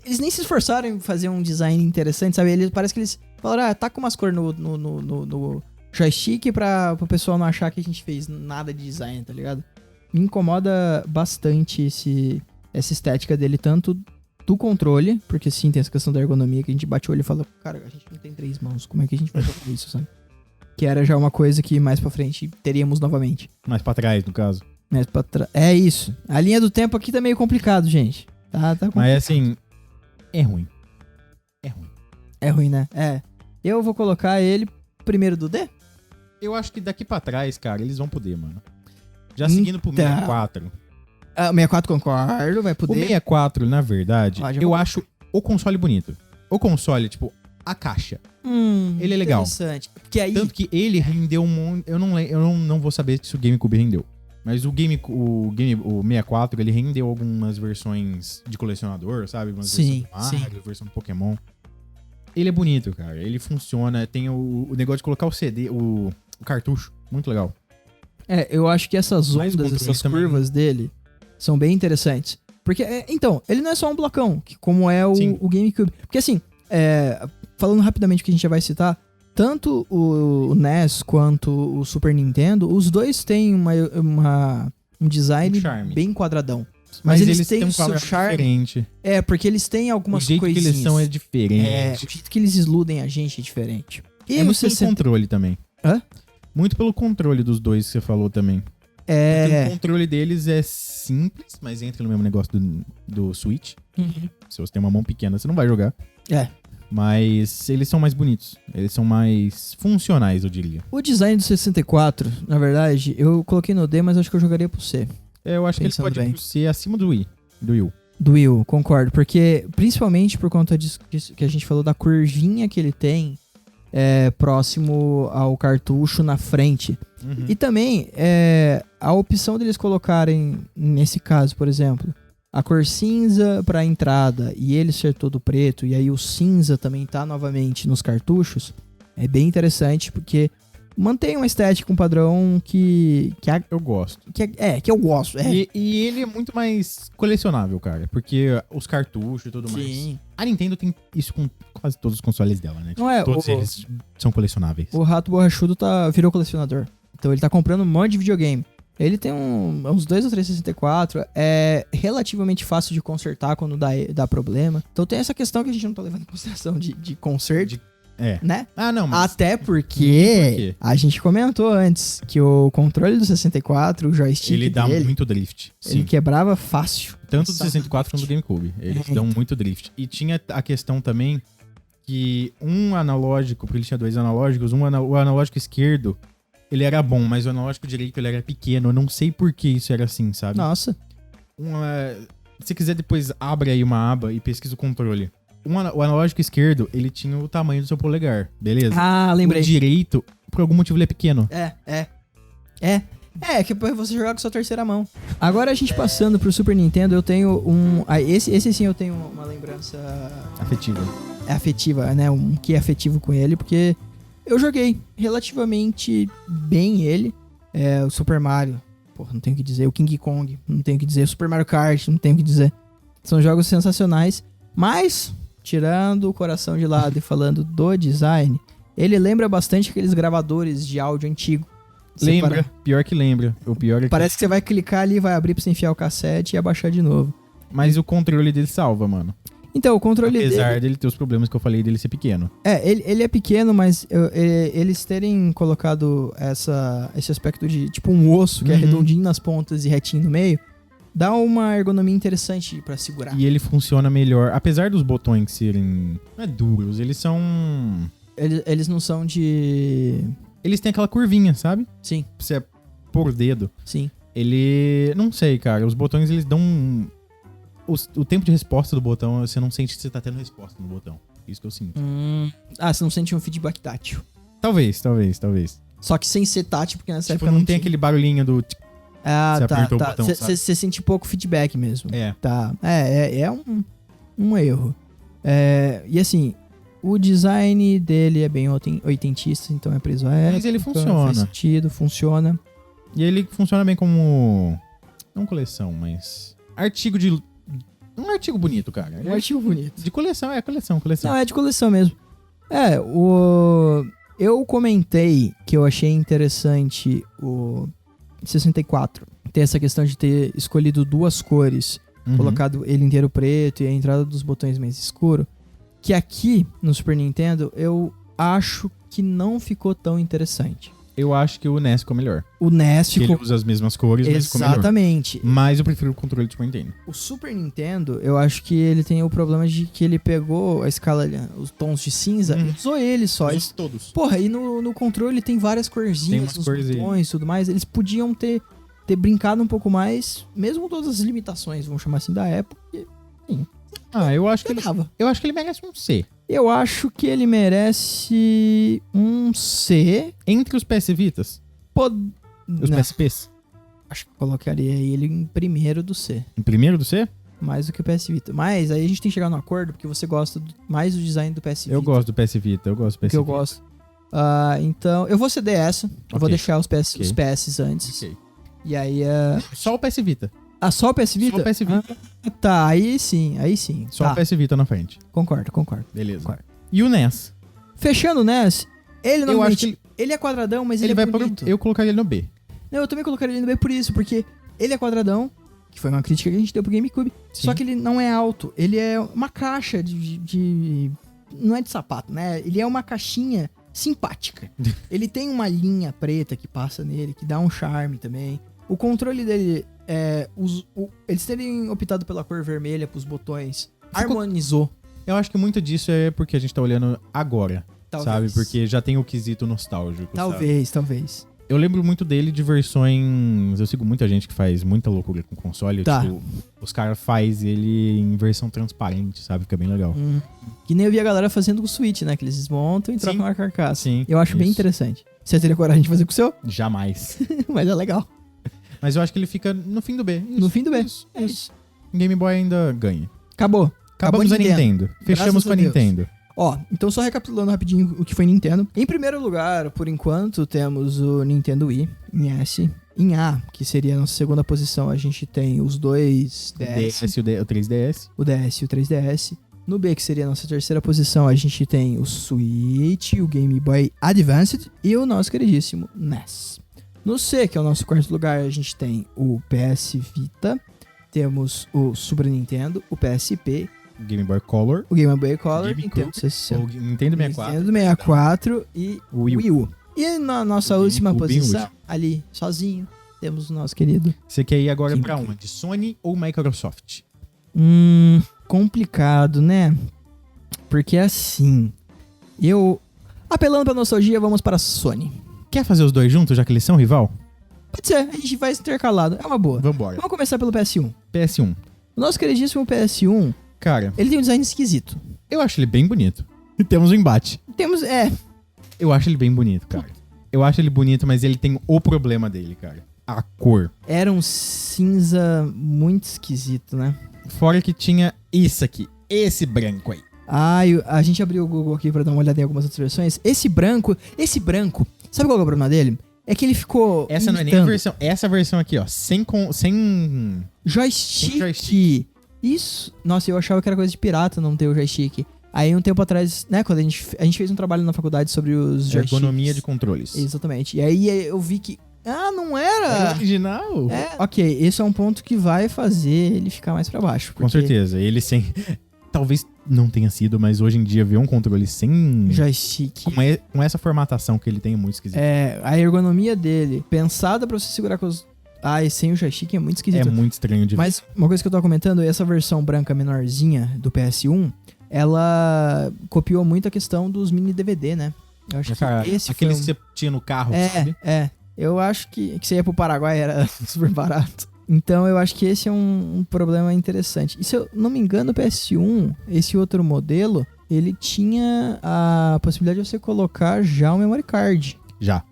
eles nem se esforçaram em fazer um design interessante, sabe? Parece que eles falaram, tá com umas cores no joystick pro pessoal não achar que a gente fez nada de design, tá ligado? Me incomoda bastante essa estética dele, tanto do controle, porque sim, tem essa questão da ergonomia, que a gente bate o olho e fala, cara, a gente não tem 3 mãos, como é que a gente vai jogar isso, sabe? Que era já uma coisa que mais pra frente teríamos novamente. Mais pra trás, no caso. Mais pra trás. É isso. A linha do tempo aqui tá meio complicado, gente. Tá complicado. Mas assim, é ruim. É ruim. É ruim, né? Eu vou colocar ele primeiro do D? Eu acho que daqui pra trás, cara, eles vão poder, mano. Já seguindo pro Então. 64. O 64 concordo, vai O poder. 64, na verdade, Ah, já eu vou- acho o console bonito. O console, tipo, a caixa. Ele é legal. Interessante. Porque aí... Tanto que ele rendeu um monte. Eu não vou saber se o GameCube rendeu. Mas o 64, ele rendeu algumas versões de colecionador, sabe? Umas Sim, versões do Mario, versão do Pokémon. Ele é bonito, cara. Ele funciona. Tem o negócio de colocar o CD, o cartucho. Muito legal. eu acho que essas Mas o ondas, controle essas também. curvas dele são bem interessantes. Porque, então, ele não é só um blocão, como é Sim. o GameCube. Porque assim, falando rapidamente o que a gente já vai citar, tanto o NES quanto o Super Nintendo, os dois têm um design Um charme. bem quadradão. Mas eles têm têm um o seu quadro charme. diferente. Porque eles têm O algumas jeito coisinhas. que eles são é o diferente. jeito que eles iludem a gente é diferente. E É o muito pelo 60... controle também. Hã? Muito pelo controle dos dois que você falou também. Porque o controle deles é simples, mas entra no mesmo negócio do Switch. Uhum. Se você tem uma mão pequena, você não vai jogar. Mas eles são mais bonitos. Eles são mais funcionais, eu diria. O design do 64, na verdade, eu coloquei no D, mas acho que eu jogaria pro C. Eu acho que ele Pensando pode bem. ser acima do Wii. Do Wii. Do Will, concordo. Porque, principalmente por conta disso que a gente falou da curvinha que ele tem próximo ao cartucho na frente. Uhum. E também, a opção deles colocarem, nesse caso, por exemplo, a cor cinza pra entrada e ele ser todo preto, e aí o cinza também tá novamente nos cartuchos, é bem interessante, porque mantém uma estética, um padrão que Eu gosto. eu gosto. E ele é muito mais colecionável, cara. Porque os cartuchos e tudo mais. Sim. A Nintendo tem isso com quase todos os consoles dela, né? Não é, Todos eles são colecionáveis. o Rato Borrachudo virou colecionador. Então ele tá comprando um monte de videogame. Ele tem uns 2 ou 3 64. É relativamente fácil de consertar quando dá problema. Então tem essa questão que a gente não tá levando em consideração de conserto, né? Ah, não, mas... Até Por porque quê? a gente comentou antes que o controle do 64, o joystick ele dá dele, muito drift. ele Sim. quebrava fácil. Tanto do Essa 64 quanto do GameCube. Eles dão muito drift. E tinha a questão também que um analógico, porque ele tinha 2 analógicos, o analógico esquerdo, ele era bom, mas o analógico direito ele era pequeno. Eu não sei por que isso era assim, sabe? Nossa. Se quiser depois, abre aí uma aba e pesquisa o controle. O analógico esquerdo, ele tinha o tamanho do seu polegar, beleza? Ah, lembrei. O direito, por algum motivo, ele é pequeno. É que você jogar com sua terceira mão. Agora a gente passando pro Super Nintendo, eu tenho esse sim eu tenho uma lembrança afetiva, né? Um que é afetivo com ele, porque eu joguei relativamente bem ele. O Super Mario, porra, não tenho o que dizer. O King Kong, não tenho o que dizer. O Super Mario Kart, não tenho o que dizer. São jogos sensacionais, mas, tirando o coração de lado e falando do design, ele lembra bastante aqueles gravadores de áudio antigo. Lembra? Pior que lembra. O pior é que... Parece que você vai clicar ali, vai abrir pra você enfiar o cassete e abaixar de novo. Mas o controle dele salva, mano. Então, o controle Apesar dele... dele ter os problemas que eu falei dele ser pequeno. Ele é pequeno, mas eles terem colocado esse aspecto de tipo um osso, que é redondinho nas pontas e retinho no meio, dá uma ergonomia interessante pra segurar. E ele funciona melhor. Apesar dos botões serem... Não é duros, eles são... Eles não são de... Eles têm aquela curvinha, sabe? Sim, Pra você pôr o dedo. sim. Ele... Não sei, cara. Os botões, eles dão... O tempo de resposta do botão, você não sente que você tá tendo resposta no botão. Isso que eu sinto. Você não sente um feedback tátil. Talvez. Só que sem ser tátil, porque nessa Tipo, época não tem tinha. aquele barulhinho do... Ah, Você tá, apertou o tá. botão, sabe? Você sente pouco feedback mesmo. É. Tá. É um erro. E assim, o design dele é bem oitentista, então é preso a época. Mas ele Faz funciona. sentido, funciona. E ele funciona bem como... Não coleção, mas... Artigo de... Um artigo bonito, cara. Um artigo bonito. De coleção, coleção. Não, é de coleção mesmo. Eu comentei que eu achei interessante o 64 ter essa questão de ter escolhido duas cores, colocado ele inteiro preto e a entrada dos botões mais escuro, que aqui no Super Nintendo eu acho que não ficou tão interessante. Eu acho que o NES ficou melhor. O NES Que ficou... ele usa as mesmas cores, mas ficou melhor. Exatamente. Mas eu prefiro o controle do Super Nintendo. O Super Nintendo, eu acho que ele tem o problema de que ele pegou a escala, os tons de cinza e usou ele só. Usa todos. Porra, e no controle tem várias corzinhas, Tem umas nos corzinhas. botões e tudo mais. Eles podiam ter brincado um pouco mais, mesmo com todas as limitações, vamos chamar assim, da época. Eu acho que Dava. eu acho que ele merece um C. Eu acho que ele merece um C. Entre os PS Vitas, os Não, PSPs. acho que eu colocaria ele em primeiro do C. Em primeiro do C? Mais do que o PS Vita. Mas aí a gente tem que chegar num acordo, porque você gosta mais do design do PS Vita. Eu gosto do PS Vita, eu gosto do PS Que eu Vita. gosto. Então, eu vou ceder essa. Eu vou Ok. deixar os PS, Ok. os PS antes. Ok. E aí... Só o PS Vita. só o PS Vita? Só o PS Vita. Tá, aí sim. Só Tá, o PS Vita na frente. concordo. Beleza. Concordo. E o NES? Fechando o NES, ele Eu acho que ele é quadradão, mas ele ele vai é para bonito. eu colocaria ele no B. Não, eu também colocaria ele no B por isso, porque ele é quadradão, que foi uma crítica que a gente deu pro GameCube, Sim. só que ele não é alto, ele é uma caixa de... Não é de sapato, né? Ele é uma caixinha simpática. Ele tem uma linha preta que passa nele, que dá um charme também. O controle dele, eles terem optado pela cor vermelha pros botões, harmonizou. Eu acho que muito disso é porque a gente tá olhando agora, Talvez. sabe? Porque já tem o quesito nostálgico, sabe? Talvez. Eu lembro muito dele de versões... Eu sigo muita gente que faz muita loucura com console. Tá. Tipo, os caras fazem ele em versão transparente, sabe? Fica bem legal. Que nem eu vi a galera fazendo com o Switch, né? Que eles desmontam e Sim. trocam a carcaça. Sim, Eu acho bem isso. interessante. Você teria coragem de fazer com o seu? Jamais. Mas é legal. Mas eu acho que ele fica no fim do B. No fim do B. Isso. É isso. Game Boy ainda ganha. Acabou. Acabamos a Nintendo. Fechamos Graças com a a Deus. Nintendo. Ó, então só recapitulando rapidinho o que foi Nintendo. Em primeiro lugar, por enquanto, temos o Nintendo Wii em S. Em A, que seria a nossa segunda posição, a gente tem os dois DS, O 3DS. o DS e o 3DS. No B, que seria a nossa terceira posição, a gente tem o Switch, o Game Boy Advanced e o nosso queridíssimo NES. No C, que é o nosso quarto lugar, a gente tem o PS Vita, temos o Super Nintendo, o PSP, Game Boy Color. o Game Boy Color, GameCube, Nintendo 60, O Nintendo 64. Nintendo 64 e O Wii U. Wii U. E na nossa O última GameCube bem posição, último. ali, sozinho, temos o nosso querido. Você quer ir agora Game pra Boy. onde? Sony ou Microsoft? Complicado, né? Porque assim, apelando pra nostalgia, vamos para a Sony. Quer fazer os dois juntos, já que eles são rival? Pode ser, a gente vai intercalado, é uma boa. Vambora. Vamos começar pelo PS1. PS1. O nosso queridíssimo PS1, Cara, ele tem um design esquisito. eu acho ele bem bonito. E temos um embate. Temos, Eu acho ele bem bonito, cara. Eu acho ele bonito, mas ele tem o problema dele, cara. A cor. era um cinza muito esquisito, né? Fora que tinha isso aqui. Esse branco aí. A gente abriu o Google aqui pra dar uma olhada em algumas outras versões. Esse branco, sabe qual é o problema dele? É que ele ficou Essa não é nem a imitando versão. Essa versão aqui, ó. Sem joystick. joystick. Isso. Nossa, eu achava que era coisa de pirata não ter o joystick. Aí um tempo atrás, né, quando a gente fez um trabalho na faculdade sobre os joysticks. ergonomia de controles. Exatamente. E aí eu vi que não Era era. original? Ok, esse é um ponto que vai fazer ele ficar mais pra baixo. Com certeza. Ele sem... Talvez não tenha sido, mas hoje em dia ver um controle sem... Joystick. Com essa formatação que ele tem é muito esquisito. A ergonomia dele, pensada pra você segurar com os... e sem o joystick é muito esquisito. É muito estranho de ver. Mas uma coisa que eu tava comentando, essa versão branca menorzinha do PS1, ela copiou muito a questão dos mini DVD, né? Eu acho Cara, que esse aquele foi que você tinha no carro, sabe? Eu acho que você ia pro Paraguai era super barato. Então eu acho que esse é um problema interessante. E se eu não me engano, o PS1, esse outro modelo, ele tinha a possibilidade de você colocar já o memory card. Já.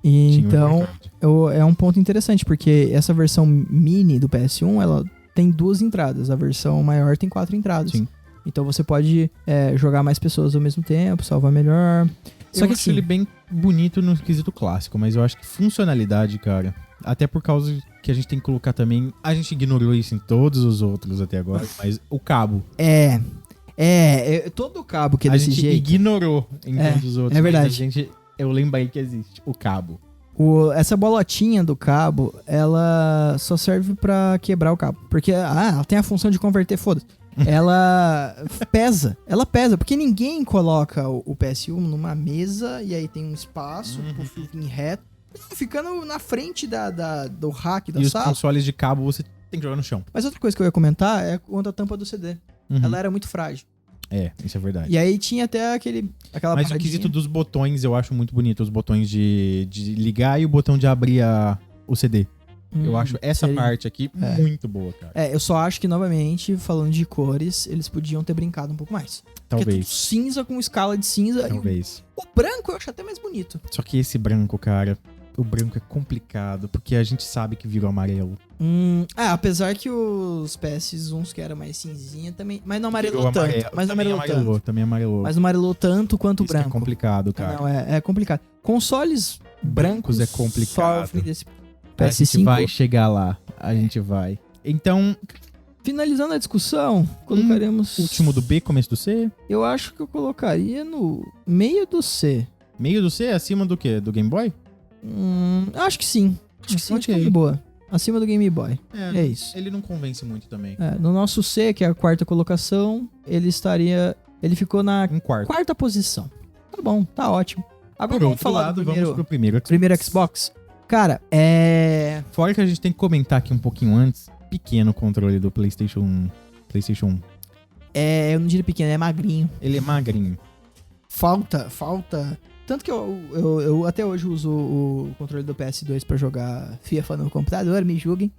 E Sim, então, verdade. é um ponto interessante, porque essa versão mini do PS1, ela tem 2 entradas. A versão maior tem 4 entradas. Sim. Então você pode jogar mais pessoas ao mesmo tempo, salvar melhor. Só Eu que acho assim, ele bem bonito no quesito clássico, mas eu acho que funcionalidade, cara, até por causa que a gente tem que colocar também, a gente ignorou isso em todos os outros até agora, mas o cabo. todo cabo que é A desse gente jeito. ignorou em todos os outros. é mas verdade. eu lembrei que existe o cabo. Essa bolotinha do cabo, ela só serve pra quebrar o cabo. Porque, ela tem a função de converter, foda-se. Ela pesa, porque ninguém coloca o PS1 numa mesa e aí tem um espaço pro fio vir reto, ficando na frente do rack da E os sala. consoles de cabo você tem que jogar no chão. Mas outra coisa que eu ia comentar é quanto à tampa do CD. Uhum. Ela era muito frágil. Isso é verdade. E aí tinha até aquela Mas o paradinha. quesito dos botões eu acho muito bonito. Os botões de ligar e o botão de abrir o CD. Eu acho essa parte aqui muito boa, cara. Eu só acho que, novamente, falando de cores, eles podiam ter brincado um pouco mais. Porque é tudo Talvez. cinza com escala de cinza. Talvez. E o branco eu acho até mais bonito. Só que esse branco, cara, o branco é complicado, porque a gente sabe que virou amarelo. Apesar que os PS1s que era mais cinzinha também. Mas não amarelou Virou tanto. amarelo. Mas não amarelou tanto. Também amarelou. Mas não amarelou tanto quanto o Isso que branco. é complicado, cara. Não, é complicado. Consoles brancos é complicado. sofrem desse A gente PS5. vai chegar lá. A gente vai. Então, Finalizando a discussão, colocaremos. último do B, começo do C. Eu acho que eu colocaria no meio do C. Meio do C, acima do quê? Do Game Boy? Acho que sim. Acho que sim, Ok. de boa. Acima do Game Boy. É isso. Ele não convence muito também. No nosso C, que é a quarta colocação, ele ficou na Em quarto. quarta posição. Tá bom, tá ótimo. Agora Por vamos outro falar lado, do vamos pro primeiro Xbox. primeiro Xbox. Cara, Fora que a gente tem que comentar aqui um pouquinho antes, pequeno controle do PlayStation 1. eu não diria pequeno, é magrinho. Ele é magrinho. Falta. Tanto que eu até hoje uso o controle do PS2 pra jogar FIFA no computador, me julguem.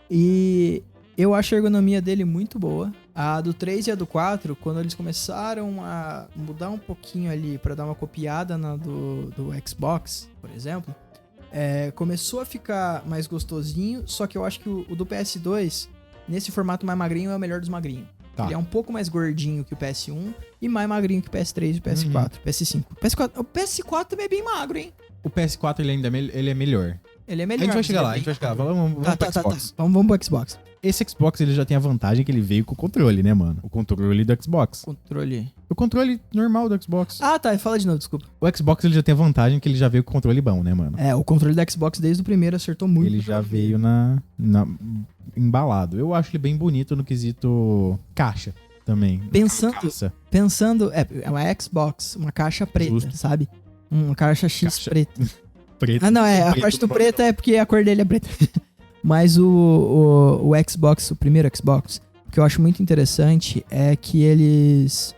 E eu acho a ergonomia dele muito boa. A do 3 e a do 4, quando eles começaram a mudar um pouquinho ali pra dar uma copiada na do Xbox, por exemplo, começou a ficar mais gostosinho, só que eu acho que o do PS2, nesse formato mais magrinho, é o melhor dos magrinhos. Tá. Ele é um pouco mais gordinho que o PS1 e mais magrinho que o PS3 e o PS4. PS5. O PS4 também é bem magro, hein? O PS4 ele é melhor. Ele é A melhor. gente vai mas chegar ele lá, é a gente vai bem chegar lá. magro. Vamos pro Xbox. Tá. Vamos pro Xbox. Esse Xbox ele já tem a vantagem que ele veio com o controle, né, mano? O controle do Xbox. Controle. O controle normal do Xbox. Tá. Fala de novo, desculpa. O Xbox ele já tem a vantagem que ele já veio com o controle bom, né, mano? O controle do Xbox desde o primeiro acertou muito. Ele já veio embalado. Eu acho ele bem bonito no quesito caixa também. Pensando, é uma Xbox, uma caixa preta, Justo. sabe? Uma caixa X Caixa preta. Preto. A Preto parte do no preto é porque a cor dele é preta. Mas o Xbox, o primeiro Xbox, o que eu acho muito interessante é que eles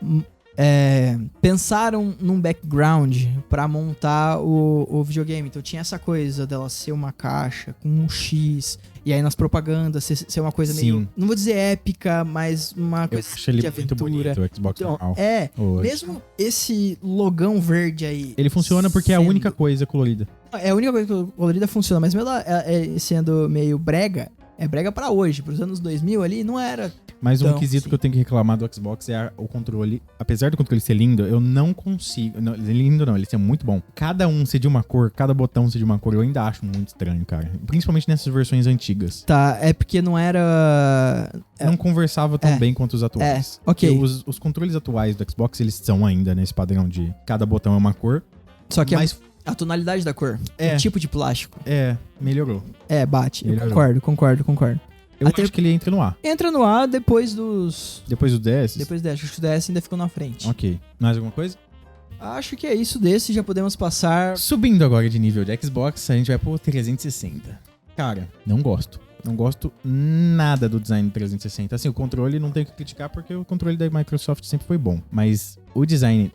pensaram num background pra montar o videogame. Então tinha essa coisa dela ser uma caixa com um X, e aí nas propagandas ser uma coisa Sim. meio, não vou dizer épica, mas uma Eu coisa acho ele de muito aventura. bonito, o Xbox Então, normal. Hoje. mesmo esse logão verde aí. Ele funciona porque é a sendo- única coisa colorida. É a única coisa que colorida funciona, mas mesmo ela sendo meio brega, é brega pra hoje. Pros anos 2000 ali, não era. Mas um Então, quesito sim. que eu tenho que reclamar do Xbox é o controle. Apesar do controle ser lindo, eu não consigo. Não, lindo não, ele ser muito bom. Cada um ser de uma cor, cada botão ser de uma cor, eu ainda acho muito estranho, cara. Principalmente nessas versões antigas. Tá, é porque não era. Não conversava tão É. bem quanto os atuais. Ok. Porque os controles atuais do Xbox, eles são ainda nesse padrão de cada botão é uma cor. Só que mas a tonalidade da cor, É. o tipo de plástico. melhorou. Bate. Eu Melhorou. concordo. Eu Até- acho que ele entra no A. Entra no ar depois dos. Depois do DS? Depois dessa. Acho que o DS ainda ficou na frente. Ok. Mais alguma coisa? Acho que é isso desse. Já podemos passar. Subindo agora de nível de Xbox, a gente vai pro 360. Cara, não gosto. Não gosto nada do design do 360. Assim, o controle não tenho que criticar porque o controle da Microsoft sempre foi bom. Mas o design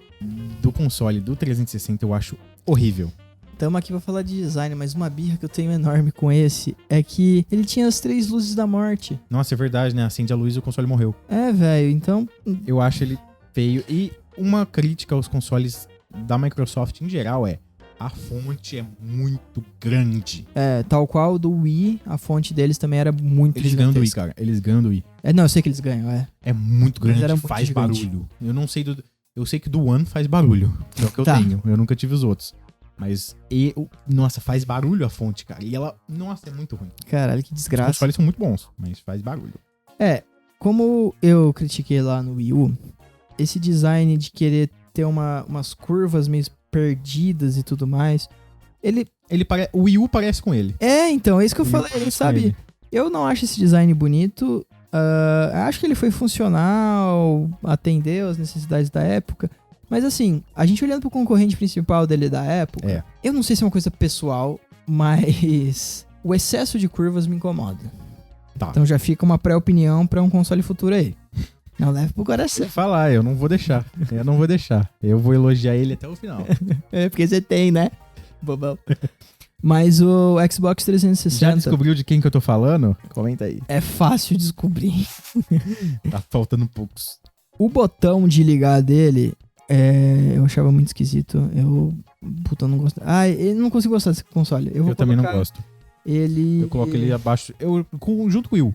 do console do 360 eu acho horrível. Tamo aqui pra falar de design, mas uma birra que eu tenho enorme com esse é que ele tinha as 3 luzes da morte. Nossa, é verdade, né? Acende a luz e o console morreu. Velho, então. Eu acho ele feio. E uma crítica aos consoles da Microsoft em geral é: A fonte é muito grande. É, tal qual do Wii, a fonte deles também era muito Eles ganham do Wii, gigantesca. cara. Eles ganham do Wii. Não, eu sei que eles ganham, É muito grande, era muito faz gigante. barulho. Eu não sei do... Eu sei que do One faz barulho. É o que eu Tá. tenho. Eu nunca tive os outros. Mas, nossa, faz barulho a fonte, cara. E ela, nossa, é muito ruim. Caralho, que Os desgraça. consoles são muito bons, mas faz barulho. Como eu critiquei lá no Wii U, esse design de querer ter umas curvas meio perdidas e tudo mais, O Wii U parece com ele. Então, é isso que eu O Wii U falei, parece com sabe? ele. Eu não acho esse design bonito. Acho que ele foi funcional, atendeu às necessidades da época. Mas assim, a gente olhando pro concorrente principal dele da época, eu não sei se é uma coisa pessoal, mas o excesso de curvas me incomoda. Tá. Então já fica uma pré-opinião pra um console futuro aí. Não leve pro coração. Você falar, eu não vou deixar. Eu vou elogiar ele até o final. Porque você tem, né? Bobão. Mas o Xbox 360 Já descobriu de quem que eu tô falando? Comenta aí. é fácil descobrir. Tá faltando poucos. O botão de ligar dele, eu achava muito esquisito. Eu não gosto. Eu não consigo gostar desse console. Eu também não colocar gosto. Ele... Eu coloco ele abaixo. Junto com o Wii U.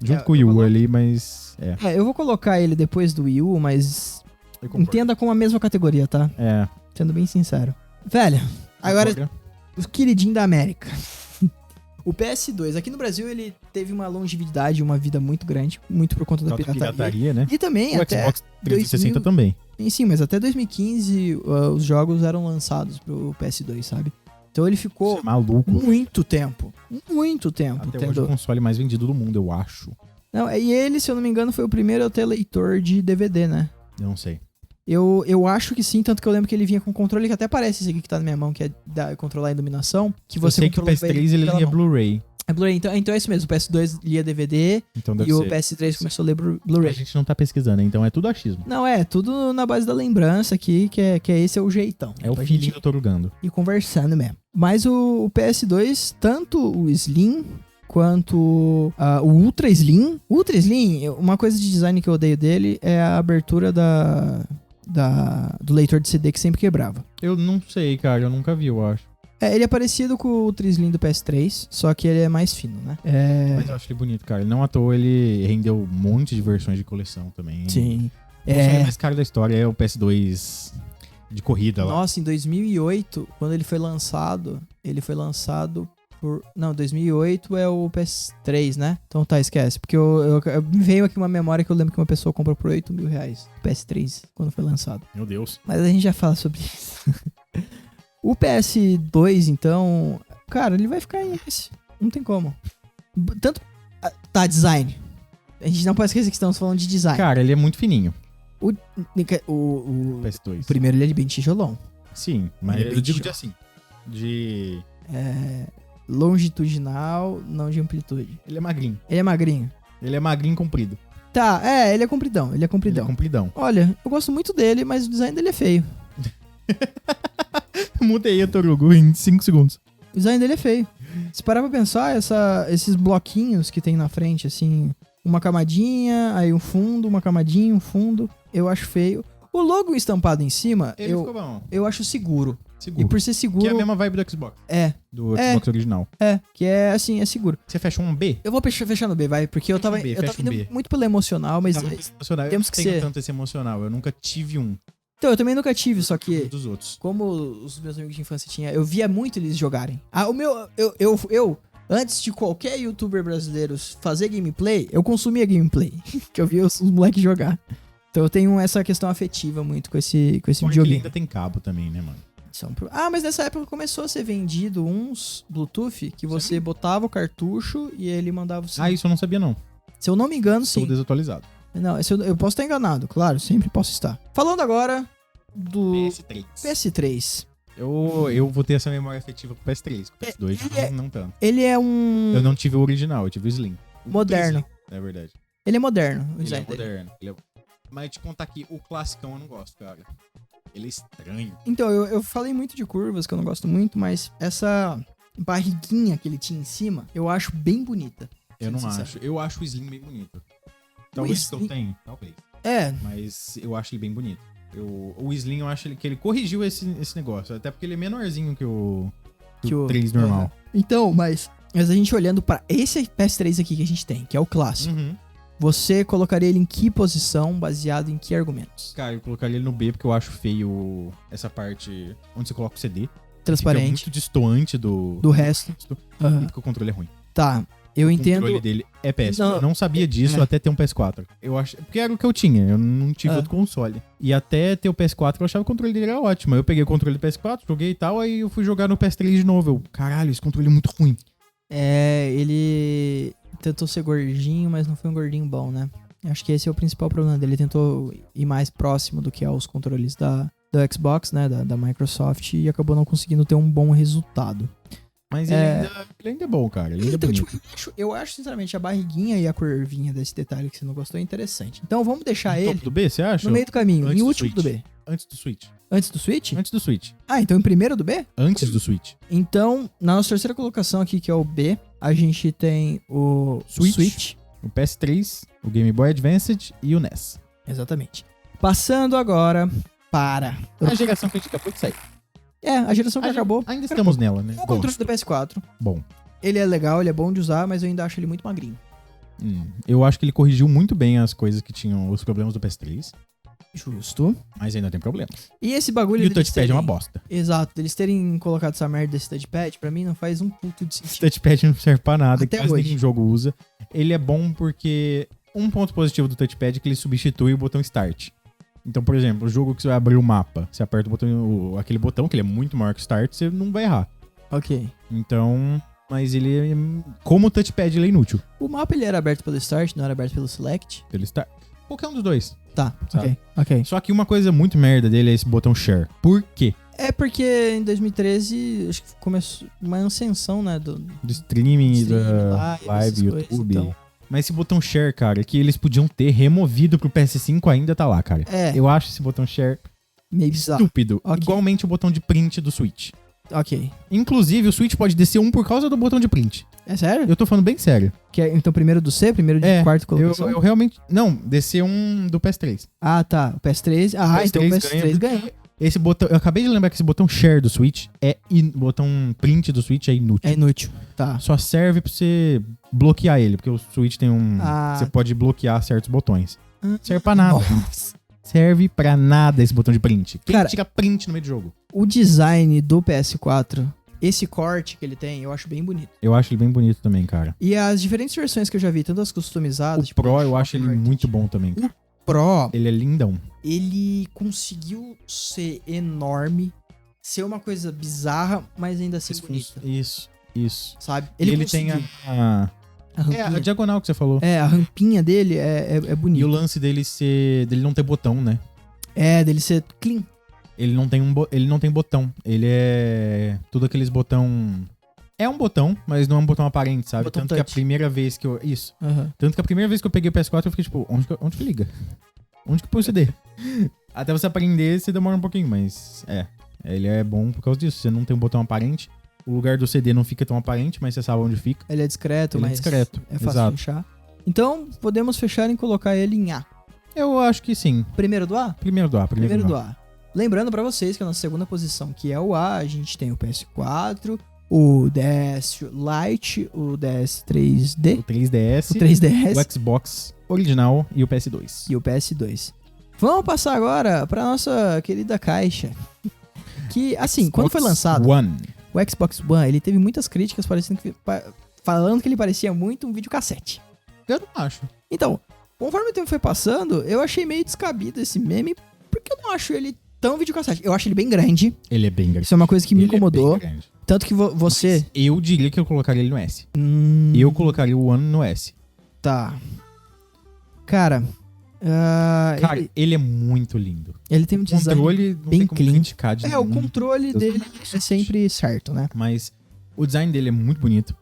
Junto com o eu Wii U coloco- ali, mas. eu vou colocar ele depois do Wii U, mas Eu concordo. entenda como a mesma categoria, tá? Sendo bem sincero. Velho, agora o queridinho da América. O PS2, aqui no Brasil ele teve uma longevidade, uma vida muito grande, muito por conta da pirataria. né? E também O até Xbox 360 2000 também. Sim, mas até 2015 os jogos eram lançados pro PS2, sabe? Então ele Você ficou é maluco. muito tempo. Muito tempo. Até hoje é o console mais vendido do mundo, eu acho. Não, e ele, se eu não me engano, foi o primeiro a ter leitor de DVD, né? Eu não sei. Eu acho que sim, tanto que eu lembro que ele vinha com controle que até parece esse aqui que tá na minha mão, que é controlar a iluminação. Que Eu você sei que o controlava PS3 ele pela lia mão. Blu-ray. É Blu-ray, então é isso mesmo. O PS2 lia DVD Então deve e o ser. PS3 começou a ler A Blu-ray. gente não tá pesquisando, então é tudo achismo. Não, tudo na base da lembrança aqui, que esse é o jeitão. É o pra filhinho gente do Torugando. ir conversando mesmo. Mas o PS2, tanto o Slim quanto o Ultra Slim. O Ultra Slim, uma coisa de design que eu odeio dele é a abertura do leitor de CD que sempre quebrava. Eu não sei, cara. Eu nunca vi, eu acho. Ele é parecido com o Ultra Slim do PS3, só que ele é mais fino, né? Mas eu acho ele bonito, cara. Não à toa ele rendeu um monte de versões de coleção também. Sim. O console mais caro da história é o PS2 de corrida lá. Nossa, em 2008, quando ele foi lançado por... Não, 2008 é o PS3, né? Então tá, esquece. Porque me veio aqui uma memória que eu lembro que uma pessoa comprou por R$8 mil o PS3 quando foi lançado. Meu Deus. Mas a gente já fala sobre isso. O PS2, então... Cara, ele vai ficar em esse. Não tem como. Tanto... Tá, design. A gente não pode esquecer que estamos falando de design. Cara, ele é muito fininho. O PS2. primeiro ele é bem tijolão. Sim, mas Ele é bem eu digo de tijolo. assim. De. Longitudinal, não de amplitude. Ele é magrinho. Ele é magrinho. Ele é magrinho e comprido. Tá, ele é compridão, Ele é compridão. Olha, eu gosto muito dele, mas o design dele é feio. Mudei o Torugo em 5 segundos. O design dele é feio. Se parar pra pensar, esses bloquinhos que tem na frente, assim, uma camadinha, aí um fundo, uma camadinha, um fundo, eu acho feio. O logo estampado em cima, Ele ficou bom. eu acho seguro. Seguro. E por ser seguro... Que é a mesma vibe do Xbox. Do Xbox original. Que é assim, é seguro. Você fecha um B? Eu vou fechar no B, vai, porque eu tava fecha um indo B. muito pelo emocional, mas... Emocional. temos Eu que não tenho ser. tanto esse emocional. Eu nunca tive um Então, eu também nunca tive, só que... dos outros. Como os meus amigos de infância tinham, eu via muito eles jogarem. Antes de qualquer youtuber brasileiro fazer gameplay, eu consumia gameplay. Que eu via os moleques jogar. Então eu tenho essa questão afetiva muito com esse Porque ele videogame. ainda tem cabo também, né, mano? Mas nessa época começou a ser vendido uns Bluetooth que você botava o cartucho e ele mandava o sinal. Isso eu não sabia, não. Se eu não me engano, Estou sim. desatualizado. Não, eu posso estar enganado, claro, sempre posso estar. Falando agora do PS3. PS3. Eu vou ter essa memória afetiva com o PS3. Com o PS2 não tanto. Ele é um Eu não tive o original, eu tive o Slim. moderno. Slim, é verdade. Ele é moderno, o Ele é design dele. moderno. Mas te contar aqui, o classicão eu não gosto, cara. Ele é estranho. Então, eu falei muito de curvas, que eu não gosto muito, mas essa barriguinha que ele tinha em cima, eu acho bem bonita. Eu não sincero. acho. Eu acho o Slim bem bonito. Talvez que eu Slim- tenha, talvez. É, Mas eu acho ele bem bonito. O Slim, eu acho que ele corrigiu esse negócio. Até porque ele é menorzinho que o 3 3 normal. Então, mas a gente olhando pra esse PS3 aqui que a gente tem, que é o clássico, Uhum. você colocaria ele em que posição, baseado em que argumentos? Cara, eu colocaria ele no B porque eu acho feio essa parte onde você coloca o CD. Fica Transparente. muito destoante do resto. E Aham. porque o controle é ruim. Tá, eu O entendo. controle dele é péssimo. Não, Eu não sabia disso até ter um PS4. Eu acho, porque era o que eu tinha, eu não tive outro console. E até ter o PS4 eu achava que o controle dele era ótimo. Aí eu peguei o controle do PS4, joguei e tal, aí eu fui jogar no PS3 de novo. Eu, caralho, esse controle é muito ruim. Ele tentou ser gordinho, mas não foi um gordinho bom, né? Acho que esse é o principal problema dele. Ele tentou ir mais próximo do que aos controles da Xbox, né? Da Microsoft, e acabou não conseguindo ter um bom resultado. Mas ele ainda é bom, cara. Ele ainda é Então, bonito. tipo, eu acho, sinceramente, a barriguinha e a curvinha desse detalhe que você não gostou é interessante. Então vamos deixar No ele topo do B, você acha? no meio do caminho, Antes em do último Switch. do B. Antes do Switch. Antes do Switch? Antes do Switch. Ah, então em primeiro do B? Antes do Switch. Então, na nossa terceira colocação aqui, que é o B, a gente tem o Switch. O PS3, o Game Boy Advance e o NES. Exatamente. Passando agora para... A geração que a gente acabou de sair. a geração que acabou. Ainda estamos nela, né? O controle do PS4. Bom. Ele é legal, ele é bom de usar, mas eu ainda acho ele muito magrinho. Eu acho que ele corrigiu muito bem as coisas que tinham os problemas do PS3. Justo. Mas ainda tem problemas. E esse bagulho... E o deles touchpad é uma terem- bosta. Exato. Eles terem colocado essa merda desse touchpad, pra mim não faz um puto de Esse sentido. touchpad não serve pra nada, Até quase hoje. nenhum jogo usa. Ele é bom porque um ponto positivo do touchpad é que ele substitui o botão Start. Então, por exemplo, o jogo que você vai abrir o mapa, você aperta o botão, aquele botão, que ele é muito maior que o Start, você não vai errar. Ok. Então, mas ele, como touchpad, ele é inútil. O mapa ele era aberto pelo Start, não era aberto pelo Select? Ele está... Qualquer um dos dois. Tá, Sabe? ok. Só que uma coisa muito merda dele é esse botão Share. Por quê? É porque em 2013 acho que começou uma ascensão, né, do Do streaming, streaming, da essas live, coisas, YouTube. então. Mas esse botão Share, cara, que eles podiam ter removido pro PS5 ainda tá lá, cara. É, Eu acho esse botão Share meio bizarro. estúpido. Ok. Igualmente o botão de print do Switch. Ok. Inclusive, o Switch pode descer um por causa do botão de print. É sério? Eu tô falando bem sério. Então primeiro do C, primeiro de quarto colocação? Eu realmente... Não, descer um do PS3. Ah, tá. O PS3. Ah, O então o PS3 PS3 ganhou. Esse botão... Eu acabei de lembrar que esse botão Share do Switch botão print do Switch é inútil. É inútil. Tá. Só serve pra você bloquear ele, porque o Switch tem um... Ah. Você pode bloquear certos botões. Serve pra nada. Nossa. Serve pra nada esse botão de print. Quem Cara, tira print no meio do jogo? O design do PS4, esse corte que ele tem, eu acho bem bonito. Eu acho ele bem bonito também, cara. E as diferentes versões que eu já vi, tanto as customizadas... O Pro eu acho ele muito bom também. Pro, Ele é lindão. ele conseguiu ser enorme, ser uma coisa bizarra, mas ainda assim bonita, Isso. sabe? Ele tem conseguiu. a rampinha. diagonal que você falou. A rampinha dele é E o bonita. lance dele não ter botão, né? Dele ser clean. Ele não tem botão. Ele é tudo aqueles botão... É um botão, mas não é um botão aparente, sabe? Botão Tanto que a touch. primeira vez que eu... Isso. Aham. Tanto que a primeira vez que eu peguei o PS4, eu fiquei tipo, onde que liga? Onde que põe o CD? Até você aprender, você demora um pouquinho, mas... Ele é bom por causa disso. Você não tem um botão aparente. O lugar do CD não fica tão aparente, mas você sabe onde fica. Ele é discreto, Ele é mas discreto, é fácil exato. de achar. Então, podemos fechar em colocar ele em A. Eu acho que sim. Primeiro do A? Primeiro do A. Primeiro do A. Lembrando pra vocês que a nossa segunda posição, que é o A, a gente tem o PS4, o DS Lite, o DS 3D, O 3DS, o 3DS o Xbox original e o PS2. e o PS2. Vamos passar agora pra nossa querida caixa. Que, assim, quando foi lançado, One. o Xbox One, ele teve muitas críticas falando que ele parecia muito um videocassete. Eu não acho. Então, conforme o tempo foi passando, eu achei meio descabido esse meme, porque eu não acho ele tão videocassete. Eu acho ele bem grande. Ele é bem grande. Isso é uma coisa que me Ele é incomodou. bem grande. Tanto que você... Mas eu diria que eu colocaria ele no S. Eu colocaria o One no S. Tá. Cara... Cara, ele é muito lindo. ele tem um O design... controle não bem tem como clean. criticar de o nenhum. controle dele é sempre certo, né? Mas o design dele é muito bonito.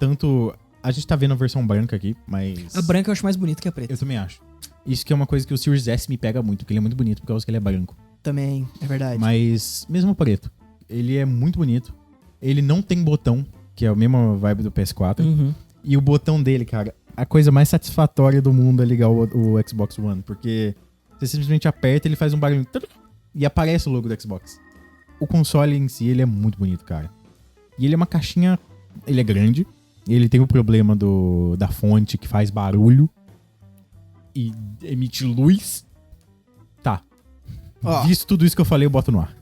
Tanto... A gente tá vendo a versão branca aqui, mas... A branca eu acho mais bonita que a preta. Eu também acho. Isso que é uma coisa que o Series S me pega muito, porque ele é muito bonito por causa que ele é branco. Também, é verdade. Mas, mesmo o preto, ele é muito bonito. Ele não tem botão, que é a mesma vibe do PS4. Uhum. E o botão dele, cara, a coisa mais satisfatória do mundo é ligar o Xbox One, porque Você simplesmente aperta, ele faz um barulho e aparece o logo do Xbox. O console em si, ele é muito bonito, cara. E ele é uma caixinha... Ele é grande. Ele tem o problema da fonte que faz barulho e emite luz. Tá. Ó. Visto tudo isso que eu falei, eu boto no ar.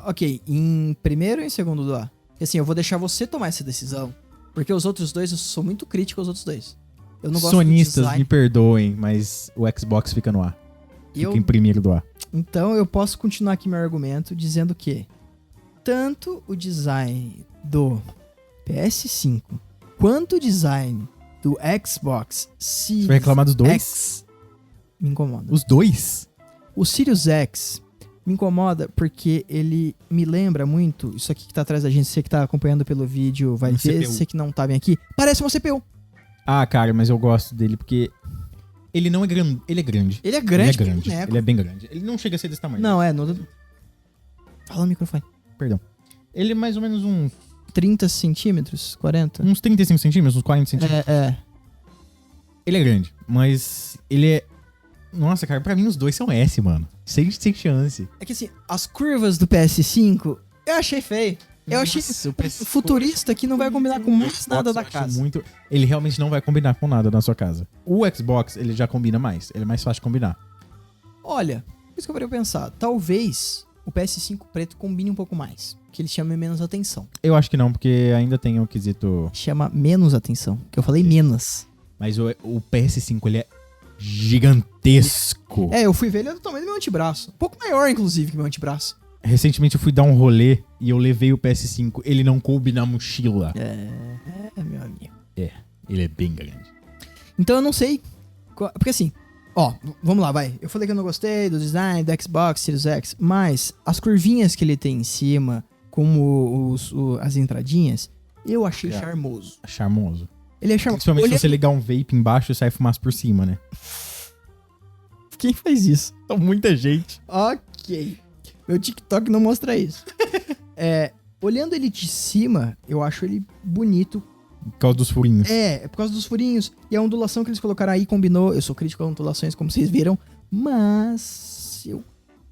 Ok, em primeiro ou em segundo lugar? Porque assim, eu vou deixar você tomar essa decisão. Porque os outros dois, eu sou muito crítico aos outros dois. Eu não gosto Sonistas, do design. me perdoem, mas o Xbox fica no ar. Fica em primeiro do ar. Então eu posso continuar aqui meu argumento dizendo que tanto o design do PS5 quanto o design do Xbox Series Você vai reclamar dos dois? X me incomoda. Os dois? O Sirius X me incomoda porque ele me lembra muito, isso aqui que tá atrás da gente, você que tá acompanhando pelo vídeo vai ver, CPU. você que não tá bem aqui, parece uma CPU. Ah, cara, mas eu gosto dele porque ele não é grande. Ele é grande. Ele é grande, Ele é grande. boneco. Ele é bem grande. Ele não chega a ser desse tamanho. Não, Fala no microfone. Perdão. Ele é mais ou menos 30 centímetros? 40? uns 35 centímetros, uns 40 centímetros. É. Ele é grande, mas ele é... Nossa, cara, pra mim os dois são S, mano. Sem chance. É que assim, as curvas do PS5 eu achei feio. Eu achei Nossa, um futurista que não vai combinar com mais nada da Eu acho casa. muito... Ele realmente não vai combinar com nada na sua casa. O Xbox, ele já combina mais. Ele é mais fácil de combinar. Olha, isso que eu parei pensar. Talvez o PS5 preto combine um pouco mais. Que ele chame menos atenção. Eu acho que não, porque ainda tem o quesito... Chama menos atenção. Que eu falei menos. Mas o PS5, ele é gigantesco. É, eu fui ver ele é do tamanho do meu antebraço. Um pouco maior, inclusive, que meu antebraço. Recentemente eu fui dar um rolê e eu levei o PS5. Ele não coube na mochila. É, meu amigo. É, ele é bem grande. Então eu não sei. Porque assim, ó, vamos lá, vai. Eu falei que eu não gostei do design do Xbox Series X, mas as curvinhas que ele tem em cima, como as entradinhas, eu achei charmoso. Charmoso. Ele é charmoso. Principalmente se você ligar um vape embaixo e sai fumaça por cima, né? Quem faz isso? Muita gente. Ok. Meu TikTok não mostra isso. Olhando ele de cima, eu acho ele bonito. Por causa dos furinhos. É por causa dos furinhos. E a ondulação que eles colocaram aí combinou. Eu sou crítico a ondulações, como vocês viram. Mas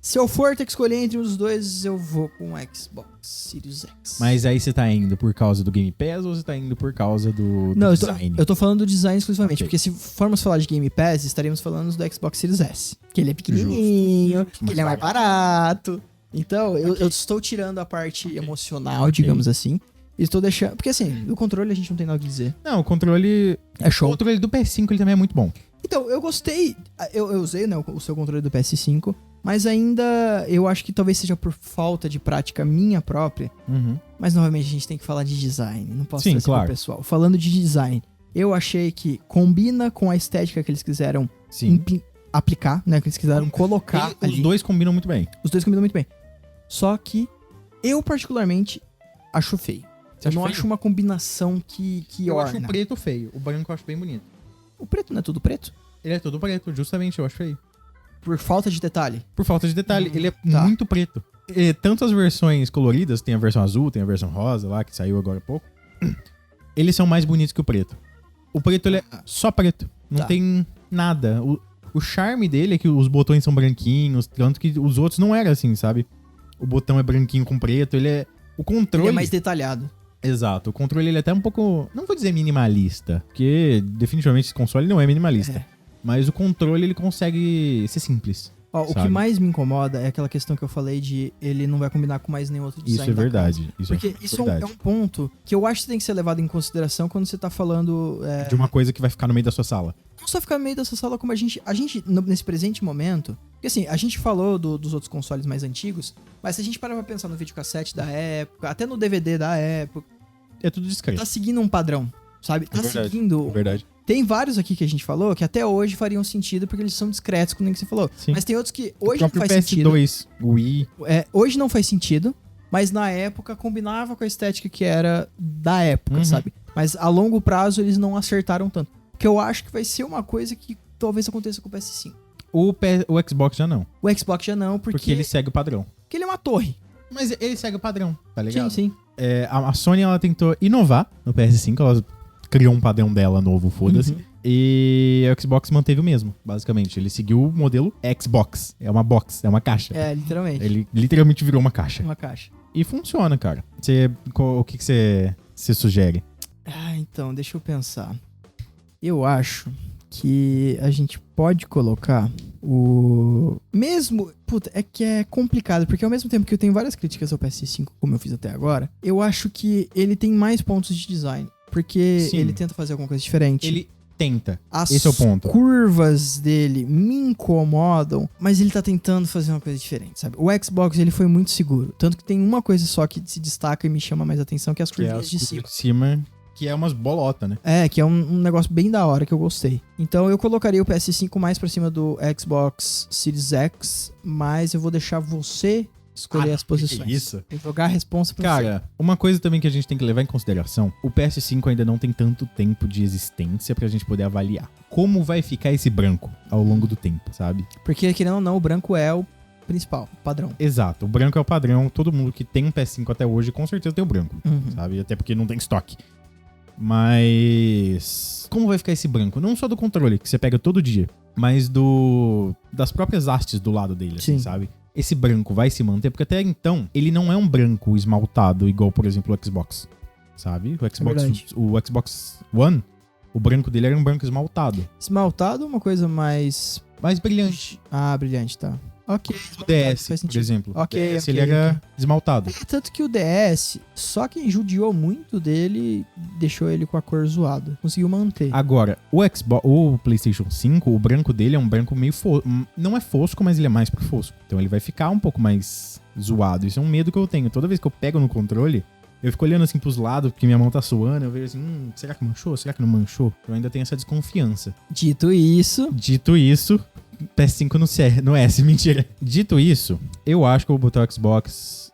se eu for ter que escolher entre os dois, eu vou com o Xbox Series X. Mas aí você tá indo por causa do Game Pass ou você tá indo por causa do Não, design? eu tô falando do design exclusivamente. Ok. Porque se formos falar de Game Pass, estaríamos falando do Xbox Series S. Que ele é pequenininho, que ele é mais barato. Então, eu estou tirando a parte emocional, digamos assim. E estou deixando... Porque assim, do controle a gente não tem nada a dizer. Não, o controle... É show. O controle do PS5 ele também é muito bom. Então, eu gostei. Eu usei, né, o seu controle do PS5. Mas ainda, eu acho que talvez seja por falta de prática minha própria. Uhum. Mas, novamente, a gente tem que falar de design. Não posso Sim, trazer claro. pro pessoal. Falando de design, eu achei que combina com a estética que eles quiseram Sim. aplicar, né? Que eles quiseram colocar ali. Os dois combinam muito bem. Os dois combinam muito bem. Só que eu, particularmente, acho feio. Você Eu acha não feio? acho uma combinação que Eu orna. acho o preto feio. O branco eu acho bem bonito. O preto não é tudo preto? Ele é todo preto, justamente, eu acho feio. Por falta de detalhe. Por falta de detalhe, ele é tá. muito preto. E tanto as versões coloridas, tem a versão azul, tem a versão rosa lá, que saiu agora há pouco. Eles são mais bonitos que o preto. O preto, ele é só preto. Não Tá. tem nada. O charme dele é que os botões são branquinhos, tanto que os outros não eram assim, sabe? O botão é branquinho com preto, ele é... O controle... Ele é mais detalhado. Exato, o controle ele é até um pouco... Não vou dizer minimalista, porque definitivamente esse console não é minimalista. É. Mas o controle ele consegue ser simples. Ó, o sabe? que mais me incomoda é aquela questão que eu falei de ele não vai combinar com mais nenhum outro design Isso é da verdade. casa. Isso Porque é isso verdade. é um ponto que eu acho que tem que ser levado em consideração quando você tá falando... De uma coisa que vai ficar no meio da sua sala. Não só ficar no meio dessa sala, como a gente nesse presente momento... Porque assim, a gente falou dos outros consoles mais antigos, mas se a gente parar pra pensar no videocassete da época, até no DVD da época, É tudo discreto. tá seguindo um padrão, sabe? Tá verdade, seguindo... É verdade. Tem vários aqui que a gente falou que até hoje fariam sentido porque eles são discretos com o que você falou. Sim. Mas tem outros que O hoje não próprio faz sentido. PS2, o Wii. Hoje não faz sentido, mas na época combinava com a estética que era da época, Uhum. sabe? Mas a longo prazo eles não acertaram tanto. Porque eu acho que vai ser uma coisa que talvez aconteça com o PS5. O Xbox já não. O Xbox já não, porque Porque ele segue o padrão. ele é uma torre. Mas ele segue o padrão, tá ligado? Sim, sim. A Sony ela tentou inovar no PS5. criou um padrão dela novo, foda-se. E o Xbox manteve o mesmo, basicamente. Ele seguiu o modelo Xbox. É uma box, é uma caixa. É, literalmente. Ele literalmente virou uma caixa. Uma caixa. E funciona, cara. O que você sugere? Então, deixa eu pensar. Eu acho que a gente pode colocar o... Mesmo... Puta, é que é complicado, porque ao mesmo tempo que eu tenho várias críticas ao PS5, como eu fiz até agora, eu acho que ele tem mais pontos de design. Porque Sim. ele tenta fazer alguma coisa diferente. Ele tenta. As Esse é o ponto. curvas dele me incomodam, mas ele tá tentando fazer uma coisa diferente, sabe? O Xbox, ele foi muito seguro. Tanto que tem uma coisa só que se destaca e me chama mais atenção, que é as Que é curvinhas as de curvas cima. de cima, que é umas bolotas, né? É, que é um negócio bem da hora que eu gostei. Então eu colocaria o PS5 mais pra cima do Xbox Series X, mas eu vou deixar você escolher as posições. Que isso? Vou jogar a responsa pra você. Cara, uma coisa também que a gente tem que levar em consideração, o PS5 ainda não tem tanto tempo de existência pra gente poder avaliar. Como vai ficar esse branco ao longo do tempo, sabe? Porque, querendo ou não, o branco é o principal, o padrão. Exato, o branco é o padrão, todo mundo que tem um PS5 até hoje com certeza tem o branco, sabe? Até porque não tem estoque. Mas como vai ficar esse branco? Não só do controle, que você pega todo dia, mas das próprias hastes do lado dele, assim, sabe? Esse branco vai se manter, porque até então ele não é um branco esmaltado igual, por exemplo, o Xbox, sabe? O Xbox One, o branco dele era um branco esmaltado. Esmaltado é uma coisa mais... Mais brilhante. Ah, brilhante, tá. Ok. O DS, por exemplo. Ok, o DS, ele era esmaltado. Tanto que o DS, só quem judiou muito dele, deixou ele com a cor zoada. Conseguiu manter. Agora, o PlayStation 5, o branco dele é um branco meio fosco. Não é fosco, mas ele é mais pro fosco. Então ele vai ficar um pouco mais zoado. Isso é um medo que eu tenho. Toda vez que eu pego no controle, eu fico olhando assim pros lados, porque minha mão tá suando. Eu vejo assim, será que manchou? Será que não manchou? Eu ainda tenho essa desconfiança. Dito isso, PS5 no S, mentira. Dito isso, eu acho que eu vou botar o Xbox.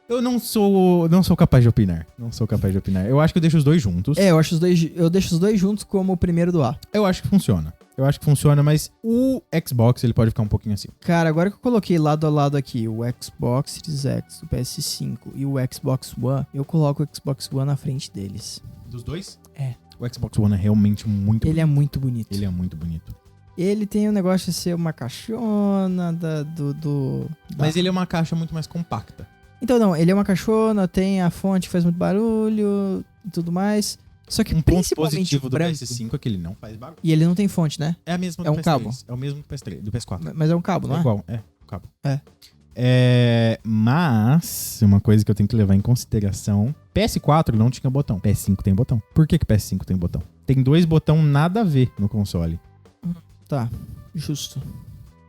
Eu não sou capaz de opinar. Não sou capaz de opinar. Eu acho que eu deixo os dois juntos. eu deixo os dois juntos como o primeiro do A. Eu acho que funciona. Mas o Xbox, ele pode ficar um pouquinho assim. Cara, agora que eu coloquei lado a lado aqui o Xbox Series X, o PS5 e o Xbox One, eu coloco o Xbox One na frente deles. Dos dois? É. O Xbox One é realmente muito bonito. Ele é muito bonito. Ele é muito bonito. Ele tem o negócio de ser uma caixona Mas ele é uma caixa muito mais compacta. Então não, ele é uma caixona, tem a fonte que faz muito barulho e tudo mais. Só que Um ponto principalmente positivo o do branco, PS5 é que ele não faz barulho. e ele não tem fonte, né? É a mesma É do um PS3. cabo. É o mesmo do PS3, do PS4. Mas é um cabo, não É é? igual, um cabo. É. Mas, uma coisa que eu tenho que levar em consideração, PS4 não tinha botão, PS5 tem botão. Por que PS5 tem botão? Tem 2 botões nada a ver no console. Tá, justo.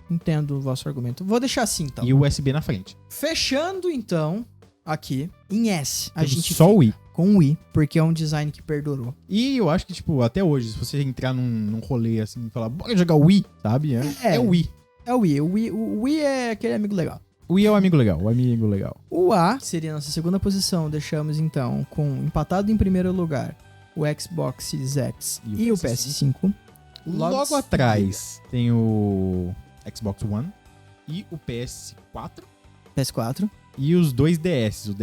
Entendo o vosso argumento. Vou deixar assim, então. E o USB na frente. Fechando, então, aqui, em S, a Temos gente só o Wii. com o Wii, porque é um design que perdurou. E eu acho que, tipo, até hoje, se você entrar num rolê assim e falar, bora jogar o Wii, sabe? É o Wii. É o Wii. O Wii é aquele amigo legal. O Wii é o amigo legal, O A seria a nossa segunda posição. Deixamos, então, com empatado em primeiro lugar o Xbox Series X e o PS5. Logo atrás tem o Xbox One e o PS4. PS4. E os 2 DS, o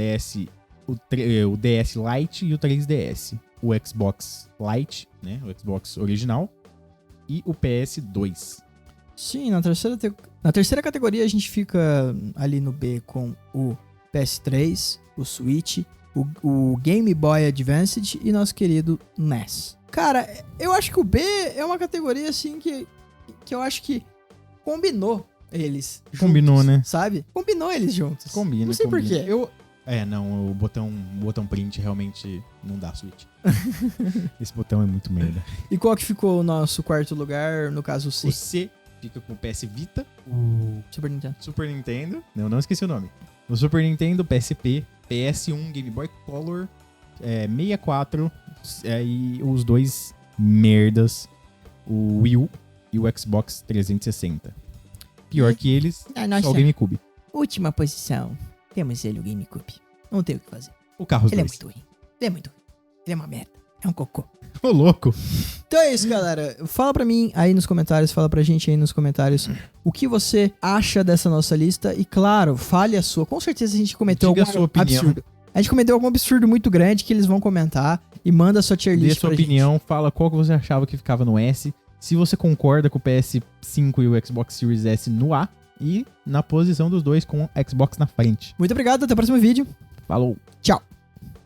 DS Lite e o 3DS. O Xbox Lite, né, o Xbox original, e o PS2. Sim, na terceira categoria a gente fica ali no B com o PS3, o Switch, o Game Boy Advance e nosso querido NES. Cara, eu acho que o B é uma categoria assim que eu acho que combinou eles juntos. Combinou, né? Sabe? Combinou eles juntos. Combina. Não sei porquê. Não, o botão print realmente não dá Switch. Esse botão é muito merda. E qual que ficou o nosso quarto lugar, no caso o C? O C fica com o PS Vita, o Super Nintendo. não esqueci o nome. O Super Nintendo, PSP, PS1, Game Boy Color, 64, e os 2 merdas, o Wii U e o Xbox 360. Pior que eles, só o GameCube. Última posição, temos ele, o GameCube. Não tem o que fazer. O carro Ele é 2. muito ruim. Ele é uma merda. É um cocô. Ô, louco. Então é isso, galera. Fala pra mim aí nos comentários, fala pra gente aí nos comentários o que você acha dessa nossa lista. E claro, fale a sua. Com certeza a gente cometeu Diga algum a sua opinião. absurdo. A gente cometeu algum absurdo muito grande que eles vão comentar. e manda sua tier Dê list sua pra opinião, fala qual que você achava que ficava no S, se você concorda com o PS5 e o Xbox Series S no A, e na posição dos dois com o Xbox na frente. Muito obrigado, até o próximo vídeo. Falou! Tchau!